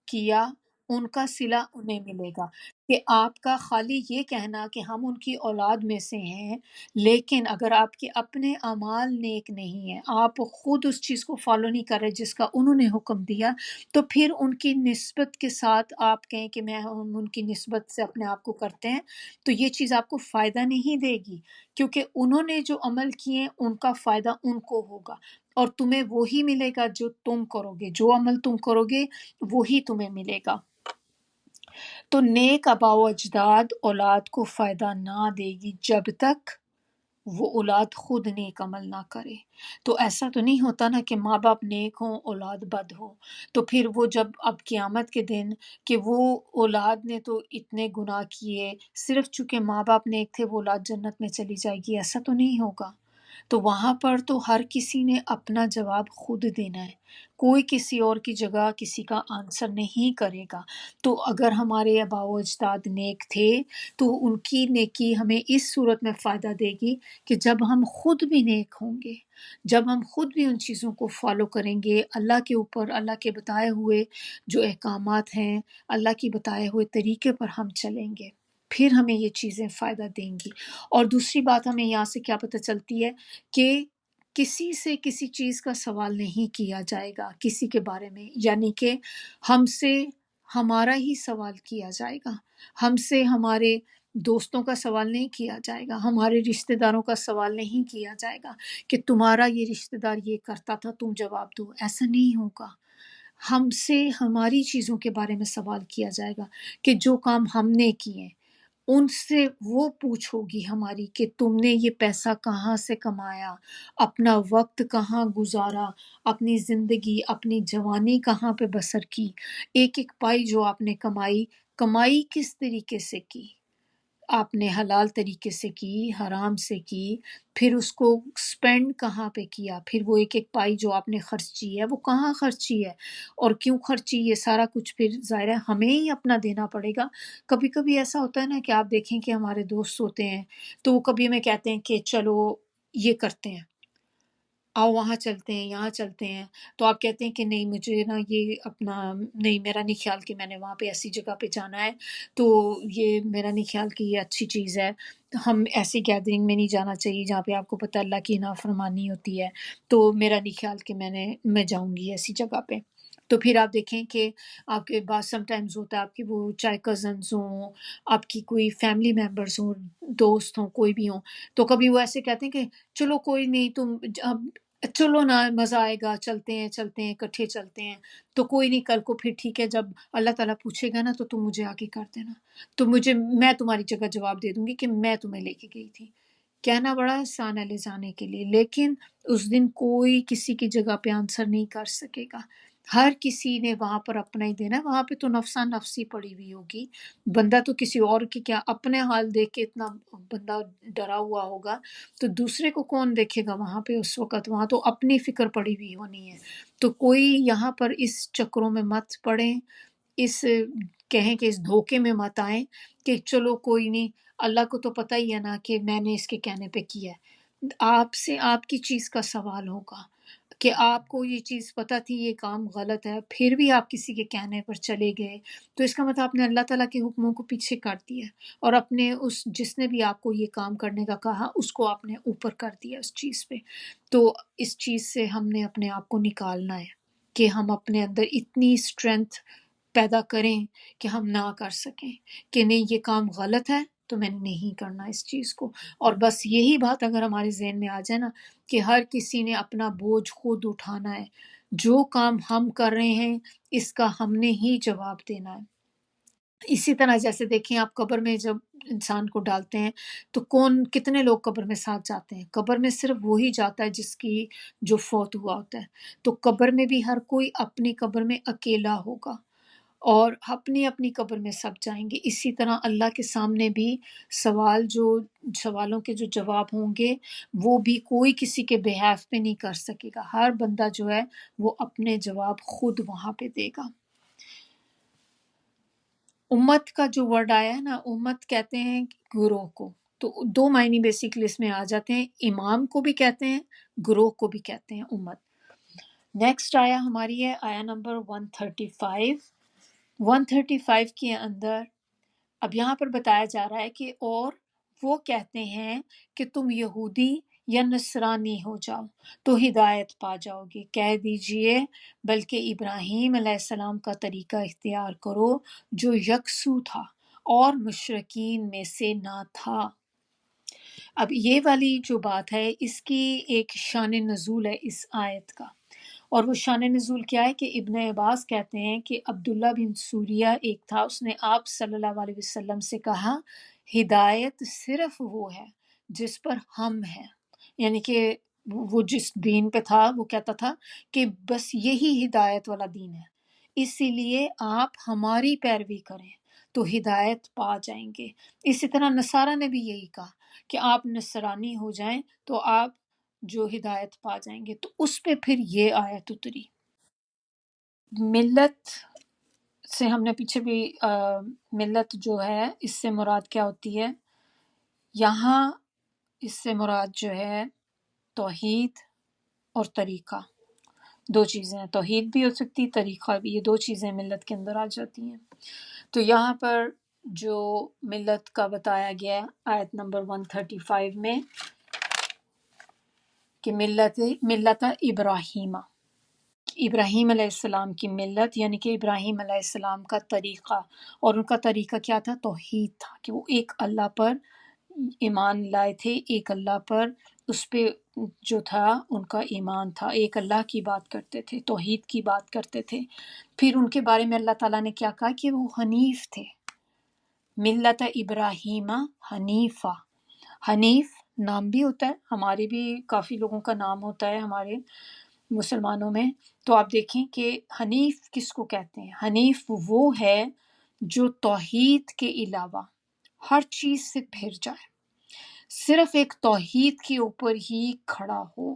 Speaker 1: کیا ان کا صلہ انہیں ملے گا۔ کہ آپ کا خالی یہ کہنا کہ ہم ان کی اولاد میں سے ہیں، لیکن اگر آپ کے اپنے اعمال نیک نہیں ہیں، آپ خود اس چیز کو فالو نہیں کر رہے جس کا انہوں نے حکم دیا، تو پھر ان کی نسبت کے ساتھ آپ کہیں کہ ہم ان کی نسبت سے اپنے آپ کو کرتے ہیں، تو یہ چیز آپ کو فائدہ نہیں دے گی، کیونکہ انہوں نے جو عمل کیے ان کا فائدہ ان کو ہوگا، اور تمہیں وہی ملے گا جو تم کرو گے، جو عمل تم کرو گے وہی تمہیں ملے گا۔ تو نیک آباء و اجداد اولاد کو فائدہ نہ دے گی جب تک وہ اولاد خود نیک عمل نہ کرے۔ تو ایسا تو نہیں ہوتا نا کہ ماں باپ نیک ہوں اولاد بد ہو، تو پھر وہ جب اب قیامت کے دن کہ وہ اولاد نے تو اتنے گناہ کیے، صرف چونکہ ماں باپ نیک تھے وہ اولاد جنت میں چلی جائے گی، ایسا تو نہیں ہوگا۔ تو وہاں پر تو ہر کسی نے اپنا جواب خود دینا ہے، کوئی کسی اور کی جگہ کسی کا آنسر نہیں کرے گا۔ تو اگر ہمارے آباء و اجداد نیک تھے تو ان کی نیکی ہمیں اس صورت میں فائدہ دے گی کہ جب ہم خود بھی نیک ہوں گے، جب ہم خود بھی ان چیزوں کو فالو کریں گے، اللہ کے اوپر، اللہ کے بتائے ہوئے جو احکامات ہیں، اللہ کی بتائے ہوئے طریقے پر ہم چلیں گے، پھر ہمیں یہ چیزیں فائدہ دیں گی۔ اور دوسری بات ہمیں یہاں سے کیا پتہ چلتی ہے کہ کسی سے کسی چیز کا سوال نہیں کیا جائے گا کسی کے بارے میں، یعنی کہ ہم سے ہمارا ہی سوال کیا جائے گا، ہم سے ہمارے دوستوں کا سوال نہیں کیا جائے گا، ہمارے رشتہ داروں کا سوال نہیں کیا جائے گا کہ تمہارا یہ رشتہ دار یہ کرتا تھا تم جواب دو، ایسا نہیں ہوگا۔ ہم سے ہماری چیزوں کے بارے میں سوال کیا جائے گا کہ جو کام ہم نے کیے، ان سے وہ پوچھ ہوگی ہماری کہ تم نے یہ پیسہ کہاں سے کمایا، اپنا وقت کہاں گزارا، اپنی زندگی، اپنی جوانی کہاں پہ بسر کی، ایک ایک پائی جو آپ نے کمائی کس طریقے سے کی، آپ نے حلال طریقے سے کی، حرام سے کی، پھر اس کو سپینڈ کہاں پہ کیا، پھر وہ ایک ایک پائی جو آپ نے خرچی ہے وہ کہاں خرچی ہے اور کیوں خرچی، یہ سارا کچھ پھر ظاہر ہے ہمیں ہی اپنا دینا پڑے گا۔ کبھی کبھی ایسا ہوتا ہے نا کہ آپ دیکھیں کہ ہمارے دوست ہوتے ہیں تو وہ کبھی ہمیں کہتے ہیں کہ چلو یہ کرتے ہیں، آؤ وہاں چلتے ہیں، یہاں چلتے ہیں، تو آپ کہتے ہیں کہ نہیں مجھے نا یہ اپنا نہیں، میرا نہیں خیال کہ میں نے وہاں پہ ایسی جگہ پہ جانا ہے، تو یہ میرا نہیں خیال کہ یہ اچھی چیز ہے، ہم ایسی گیدرنگ میں نہیں جانا چاہیے جہاں پہ آپ کو پتہ اللہ کی نافرمانی ہوتی ہے، تو میرا نہیں خیال کہ میں جاؤں گی ایسی جگہ پہ۔ تو پھر آپ دیکھیں کہ آپ کے پاس سم ٹائمز ہوتا ہے آپ کے وہ چاہے کزنز ہوں، آپ کی کوئی فیملی ممبرز ہوں، دوست ہوں، کوئی بھی ہوں، تو کبھی وہ ایسے کہتے ہیں کہ چلو کوئی نہیں، تم چلو نا مزہ آئے گا، چلتے ہیں اکٹھے چلتے ہیں، تو کوئی نہیں، کل کو پھر ٹھیک ہے جب اللہ تعالیٰ پوچھے گا نا تو تم مجھے آگے کر دینا، تو میں تمہاری جگہ جواب دے دوں گی کہ میں تمہیں لے کے گئی تھی۔ کہنا بڑا آسان ہے لے جانے کے لیے، لیکن اس دن کوئی کسی کی جگہ پہ آنسر نہیں کر سکے گا، ہر کسی نے وہاں پر اپنا ہی دینا ہے۔ وہاں پہ تو نفسا نفسی پڑی ہوئی ہوگی، بندہ تو کسی اور کی کیا، اپنے حال دیکھ کے اتنا بندہ ڈرا ہوا ہوگا تو دوسرے کو کون دیکھے گا وہاں پہ اس وقت، وہاں تو اپنی فکر پڑی ہوئی ہونی ہے۔ تو کوئی یہاں پر اس چکروں میں مت پڑیں، اس کہیں کہ اس دھوکے میں مت آئیں کہ چلو کوئی نہیں، اللہ کو تو پتہ ہی ہے نا کہ میں نے اس کے کہنے پہ کیا ہے۔ آپ سے آپ کی چیز کا سوال ہوگا کہ آپ کو یہ چیز پتہ تھی یہ کام غلط ہے، پھر بھی آپ کسی کے کہنے پر چلے گئے، تو اس کا مطلب آپ نے اللہ تعالیٰ کے حکموں کو پیچھے کر دیا اور اپنے اس جس نے بھی آپ کو یہ کام کرنے کا کہا اس کو آپ نے اوپر کر دیا اس چیز پہ۔ تو اس چیز سے ہم نے اپنے آپ کو نکالنا ہے کہ ہم اپنے اندر اتنی اسٹرینتھ پیدا کریں کہ ہم نہ کر سکیں کہ نہیں یہ کام غلط ہے تو میں نے نہیں کرنا اس چیز کو۔ اور بس یہی بات اگر ہمارے ذہن میں آ جائے نا کہ ہر کسی نے اپنا بوجھ خود اٹھانا ہے، جو کام ہم کر رہے ہیں اس کا ہم نے ہی جواب دینا ہے۔ اسی طرح جیسے دیکھیں آپ قبر میں جب انسان کو ڈالتے ہیں تو کتنے لوگ قبر میں ساتھ جاتے ہیں؟ قبر میں صرف وہی جاتا ہے جس کی جو فوت ہوا ہوتا ہے۔ تو قبر میں بھی ہر کوئی اپنی قبر میں اکیلا ہوگا اور اپنی اپنی قبر میں سب جائیں گے۔ اسی طرح اللہ کے سامنے بھی سوالوں کے جو جواب ہوں گے وہ بھی کوئی کسی کے بہیف پہ نہیں کر سکے گا، ہر بندہ جو ہے وہ اپنے جواب خود وہاں پہ دے گا۔ امت کا جو ورڈ آیا ہے نا، امت کہتے ہیں گروہ کو، تو دو معنی بیسیکلی اس میں آ جاتے ہیں، امام کو بھی کہتے ہیں، گروہ کو بھی کہتے ہیں امت۔ نیکسٹ آیا ہماری ہے آیا نمبر 135۔ 135 کے اندر اب یہاں پر بتایا جا رہا ہے کہ اور وہ کہتے ہیں کہ تم یہودی یا نصرانی ہو جاؤ تو ہدایت پا جاؤ گے، کہہ دیجئے بلکہ ابراہیم علیہ السلام کا طریقہ اختیار کرو جو یکسو تھا اور مشرکین میں سے نہ تھا۔ اب یہ والی جو بات ہے اس کی ایک شان نزول ہے اس آیت کا، اور وہ شان نزول کیا ہے کہ ابن عباس کہتے ہیں کہ عبداللہ بن سوریہ ایک تھا، اس نے آپ صلی اللہ علیہ وسلم سے کہا ہدایت صرف وہ ہے جس پر ہم ہیں، یعنی کہ وہ جس دین پہ تھا وہ کہتا تھا کہ بس یہی ہدایت والا دین ہے، اسی لیے آپ ہماری پیروی کریں تو ہدایت پا جائیں گے۔ اسی طرح نصارہ نے بھی یہی کہا کہ آپ نصرانی ہو جائیں تو آپ جو ہدایت پا جائیں گے۔ تو اس پہ پھر یہ آیت اتری۔ ملت سے ہم نے پیچھے بھی ملت جو ہے اس سے مراد کیا ہوتی ہے، یہاں اس سے مراد جو ہے توحید اور طریقہ، دو چیزیں ہیں، توحید بھی ہو سکتی طریقہ بھی، یہ دو چیزیں ملت کے اندر آ جاتی ہیں۔ تو یہاں پر جو ملت کا بتایا گیا ہے آیت نمبر 135 میں کہ ملت ابراہیم، ابراہیم علیہ السلام کی ملت یعنی کہ ابراہیم علیہ السلام کا طریقہ، اور ان کا طریقہ کیا تھا؟ توحید تھا، کہ وہ ایک اللہ پر ایمان لائے تھے، ایک اللہ پر اس پہ جو تھا ان کا ایمان تھا، ایک اللہ کی بات کرتے تھے، توحید کی بات کرتے تھے۔ پھر ان کے بارے میں اللہ تعالیٰ نے کیا کہا کہ وہ حنیف تھے، ملت ابراہیم حنیفہ۔ حنیف نام بھی ہوتا ہے، ہمارے بھی کافی لوگوں کا نام ہوتا ہے ہمارے مسلمانوں میں، تو آپ دیکھیں کہ حنیف کس کو کہتے ہیں؟ حنیف وہ ہے جو توحید کے علاوہ ہر چیز سے پھر جائے، صرف ایک توحید کے اوپر ہی کھڑا ہو،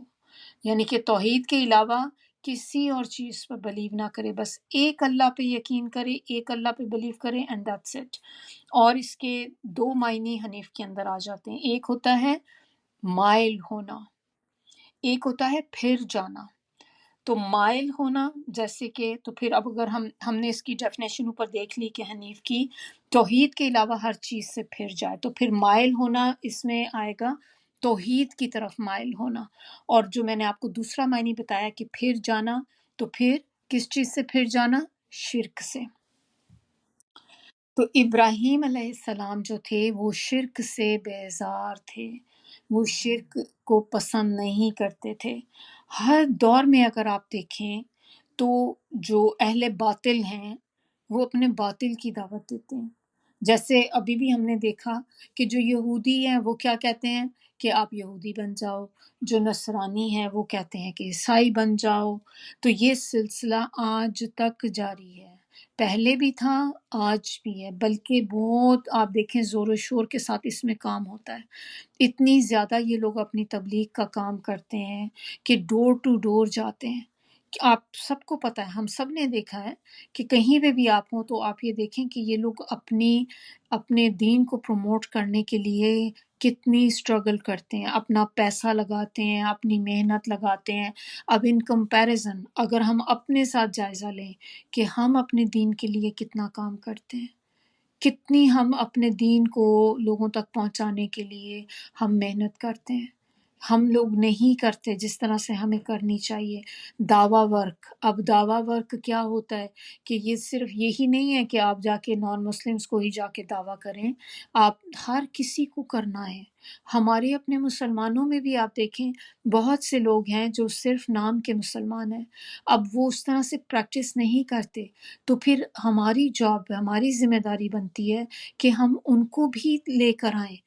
Speaker 1: یعنی کہ توحید کے علاوہ کسی اور چیز پر بلیو نہ کرے، بس ایک اللہ پہ یقین کرے، ایک اللہ پہ بلیو کرے اینڈ دیٹس اٹ۔ اور اس کے دو معنی حنیف کے اندر آ جاتے ہیں، ایک ہوتا ہے مائل ہونا، ایک ہوتا ہے پھر جانا۔ تو مائل ہونا جیسے کہ، تو پھر اب اگر ہم نے اس کی ڈیفینیشن اوپر دیکھ لی کہ حنیف کی توحید کے علاوہ ہر چیز سے پھر جائے، تو پھر مائل ہونا اس میں آئے گا توحید کی طرف مائل ہونا۔ اور جو میں نے آپ کو دوسرا معنی بتایا کہ پھر جانا، تو پھر کس چیز سے پھر جانا؟ شرک سے۔ تو ابراہیم علیہ السلام جو تھے وہ شرک سے بیزار تھے، وہ شرک کو پسند نہیں کرتے تھے۔ ہر دور میں اگر آپ دیکھیں تو جو اہل باطل ہیں وہ اپنے باطل کی دعوت دیتے ہیں، جیسے ابھی بھی ہم نے دیکھا کہ جو یہودی ہیں وہ کیا کہتے ہیں کہ آپ یہودی بن جاؤ، جو نصرانی ہے وہ کہتے ہیں کہ عیسائی بن جاؤ۔ تو یہ سلسلہ آج تک جاری ہے، پہلے بھی تھا، آج بھی ہے، بلکہ بہت آپ دیکھیں زور و شور کے ساتھ اس میں کام ہوتا ہے۔ اتنی زیادہ یہ لوگ اپنی تبلیغ کا کام کرتے ہیں کہ ڈور ٹو ڈور جاتے ہیں۔ کہ آپ سب کو پتہ ہے، ہم سب نے دیکھا ہے کہ کہیں پہ بھی آپ ہوں تو آپ یہ دیکھیں کہ یہ لوگ اپنے دین کو پروموٹ کرنے کے لیے کتنی اسٹرگل کرتے ہیں، اپنا پیسہ لگاتے ہیں، اپنی محنت لگاتے ہیں۔ اب ان کمپیریزن اگر ہم اپنے ساتھ جائزہ لیں کہ ہم اپنے دین کے لیے کتنا کام کرتے ہیں، کتنی ہم اپنے دین کو لوگوں تک پہنچانے کے لیے ہم محنت کرتے ہیں، ہم لوگ نہیں کرتے جس طرح سے ہمیں کرنی چاہیے۔ دعویٰ ورک، اب دعویٰ ورک کیا ہوتا ہے کہ یہ صرف یہی نہیں ہے کہ آپ جا کے نان مسلمس کو ہی جا کے دعویٰ کریں، آپ ہر کسی کو کرنا ہے۔ ہمارے اپنے مسلمانوں میں بھی آپ دیکھیں بہت سے لوگ ہیں جو صرف نام کے مسلمان ہیں، اب وہ اس طرح سے پریکٹس نہیں کرتے، تو پھر ہماری جاب، ہماری ذمہ داری بنتی ہے کہ ہم ان کو بھی لے کر آئیں،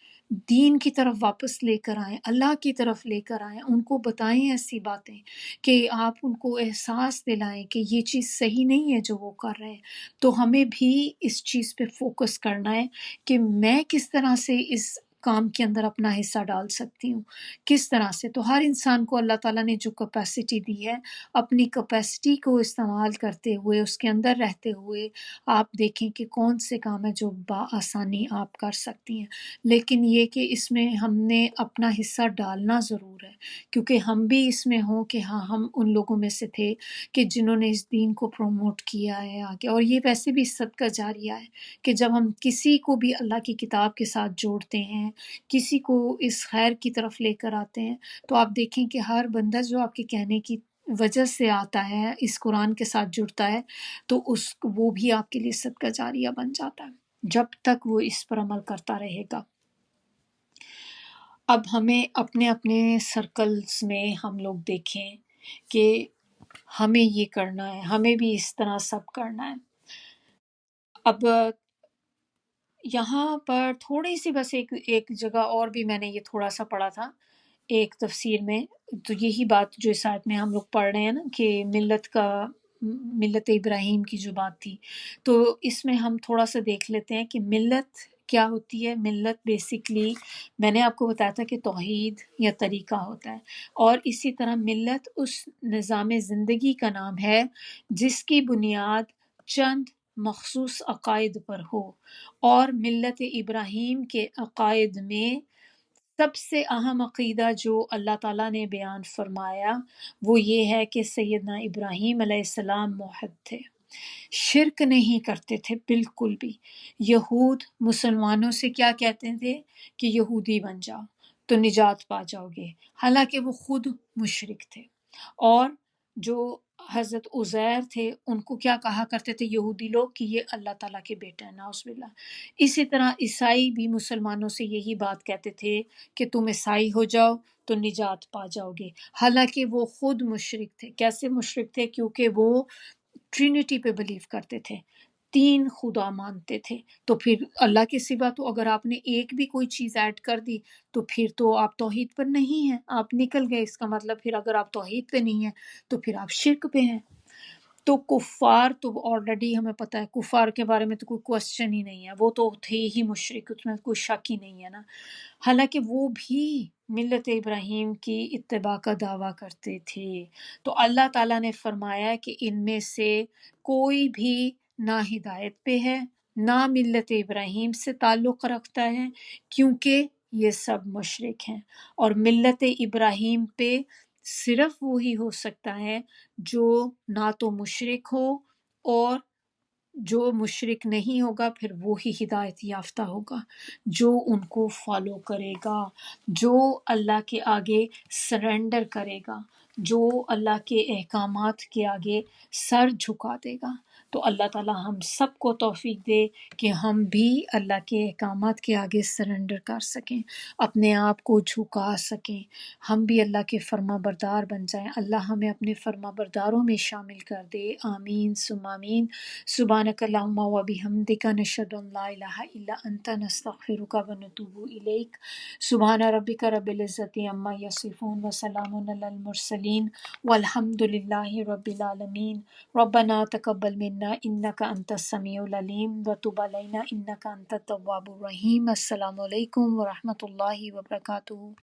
Speaker 1: دین کی طرف واپس لے کر آئیں، اللہ کی طرف لے کر آئیں، ان کو بتائیں ایسی باتیں کہ آپ ان کو احساس دلائیں کہ یہ چیز صحیح نہیں ہے جو وہ کر رہے ہیں۔ تو ہمیں بھی اس چیز پہ فوکس کرنا ہے کہ میں کس طرح سے اس کام کے اندر اپنا حصہ ڈال سکتی ہوں، کس طرح سے۔ تو ہر انسان کو اللہ تعالیٰ نے جو کیپیسٹی دی ہے، اپنی کیپیسٹی کو استعمال کرتے ہوئے، اس کے اندر رہتے ہوئے آپ دیکھیں کہ کون سے کام ہیں جو بآسانی آپ کر سکتی ہیں۔ لیکن یہ کہ اس میں ہم نے اپنا حصہ ڈالنا ضرور ہے، کیونکہ ہم بھی اس میں ہوں کہ ہاں ہم ان لوگوں میں سے تھے کہ جنہوں نے اس دین کو پروموٹ کیا ہے آگے۔ اور یہ ویسے بھی صدقہ جاریہ ہے کہ جب ہم کسی کو بھی اللہ کی کتاب کے ساتھ جوڑتے ہیں، کسی کو اس خیر کی طرف لے کر آتے ہیں، تو آپ دیکھیں کہ ہر بندہ جو آپ کے کہنے کی وجہ سے آتا ہے، اس قرآن کے ساتھ جڑتا ہے، تو وہ بھی آپ کے لیے صدقہ جاریہ بن جاتا ہے جب تک وہ اس پر عمل کرتا رہے گا۔ اب ہمیں اپنے اپنے سرکلز میں ہم لوگ دیکھیں کہ ہمیں یہ کرنا ہے، ہمیں بھی اس طرح سب کرنا ہے۔ اب یہاں پر تھوڑی سی بس ایک جگہ اور بھی میں نے یہ تھوڑا سا پڑھا تھا ایک تفسیر میں، تو یہی بات جو اس آیت میں ہم لوگ پڑھ رہے ہیں نا کہ ملت ابراہیم کی جو بات تھی، تو اس میں ہم تھوڑا سا دیکھ لیتے ہیں کہ ملت کیا ہوتی ہے۔ ملت بیسیکلی میں نے آپ کو بتایا تھا کہ توحید یا طریقہ ہوتا ہے، اور اسی طرح ملت اس نظام زندگی کا نام ہے جس کی بنیاد چند مخصوص عقائد پر ہو، اور ملت ابراہیم کے عقائد میں سب سے اہم عقیدہ جو اللہ تعالیٰ نے بیان فرمایا وہ یہ ہے کہ سیدنا ابراہیم علیہ السلام موحد تھے، شرک نہیں کرتے تھے بالکل بھی۔ یہود مسلمانوں سے کیا کہتے تھے کہ یہودی بن جاؤ تو نجات پا جاؤ گے، حالانکہ وہ خود مشرک تھے۔ اور جو حضرت عزیر تھے ان کو کیا کہا کرتے تھے یہودی لوگ کہ یہ اللہ تعالیٰ کے بیٹے ہیں، نعوذ باللہ۔ اسی طرح عیسائی بھی مسلمانوں سے یہی بات کہتے تھے کہ تم عیسائی ہو جاؤ تو نجات پا جاؤ گے، حالانکہ وہ خود مشرک تھے۔ کیسے مشرک تھے؟ کیونکہ وہ ٹرینٹی پہ بلیو کرتے تھے، تین خدا مانتے تھے۔ تو پھر اللہ کے سوا تو اگر آپ نے ایک بھی کوئی چیز ایڈ کر دی تو پھر تو آپ توحید پر نہیں ہیں، آپ نکل گئے۔ اس کا مطلب پھر اگر آپ توحید پہ نہیں ہیں تو پھر آپ شرک پہ ہیں۔ تو کفار تو آلریڈی ہمیں پتہ ہے، کفار کے بارے میں تو کوئی کوشچن ہی نہیں ہے، وہ تو تھے ہی مشرک، اس میں کوئی شک ہی نہیں ہے نا۔ حالانکہ وہ بھی ملت ابراہیم کی اتباع کا دعویٰ کرتے تھے۔ تو اللہ تعالیٰ نے فرمایا کہ ان میں سے کوئی بھی نہ ہدایت پہ ہے، نہ ملت ابراہیم سے تعلق رکھتا ہے، کیونکہ یہ سب مشرک ہیں۔ اور ملت ابراہیم پہ صرف وہی ہو سکتا ہے جو نہ تو مشرک ہو، اور جو مشرک نہیں ہوگا پھر وہی ہدایت یافتہ ہوگا، جو ان کو فالو کرے گا، جو اللہ کے آگے سرنڈر کرے گا، جو اللہ کے احکامات کے آگے سر جھکا دے گا۔ تو اللہ تعالیٰ ہم سب کو توفیق دے کہ ہم بھی اللہ کے احکامات کے آگے سرنڈر کر سکیں، اپنے آپ کو جھکا سکیں، ہم بھی اللہ کے فرما بردار بن جائیں۔ اللہ ہمیں اپنے فرما برداروں میں شامل کر دے، آمین ثم آمین۔ سبحانک اللہم و بحمدک، نشہد ان لا الہ الا انت، نستغفرک و نتوب الیک۔ سبحان ربک رب العزت عما یصفون وسلام علی المرسلین والحمد للہ رب العالمین۔ ربنا تقبل منا انک انت السمیع العلیم وتب علینا انک انت التواب الرحیم۔ السلام علیکم ورحمۃ اللہ وبرکاتہ۔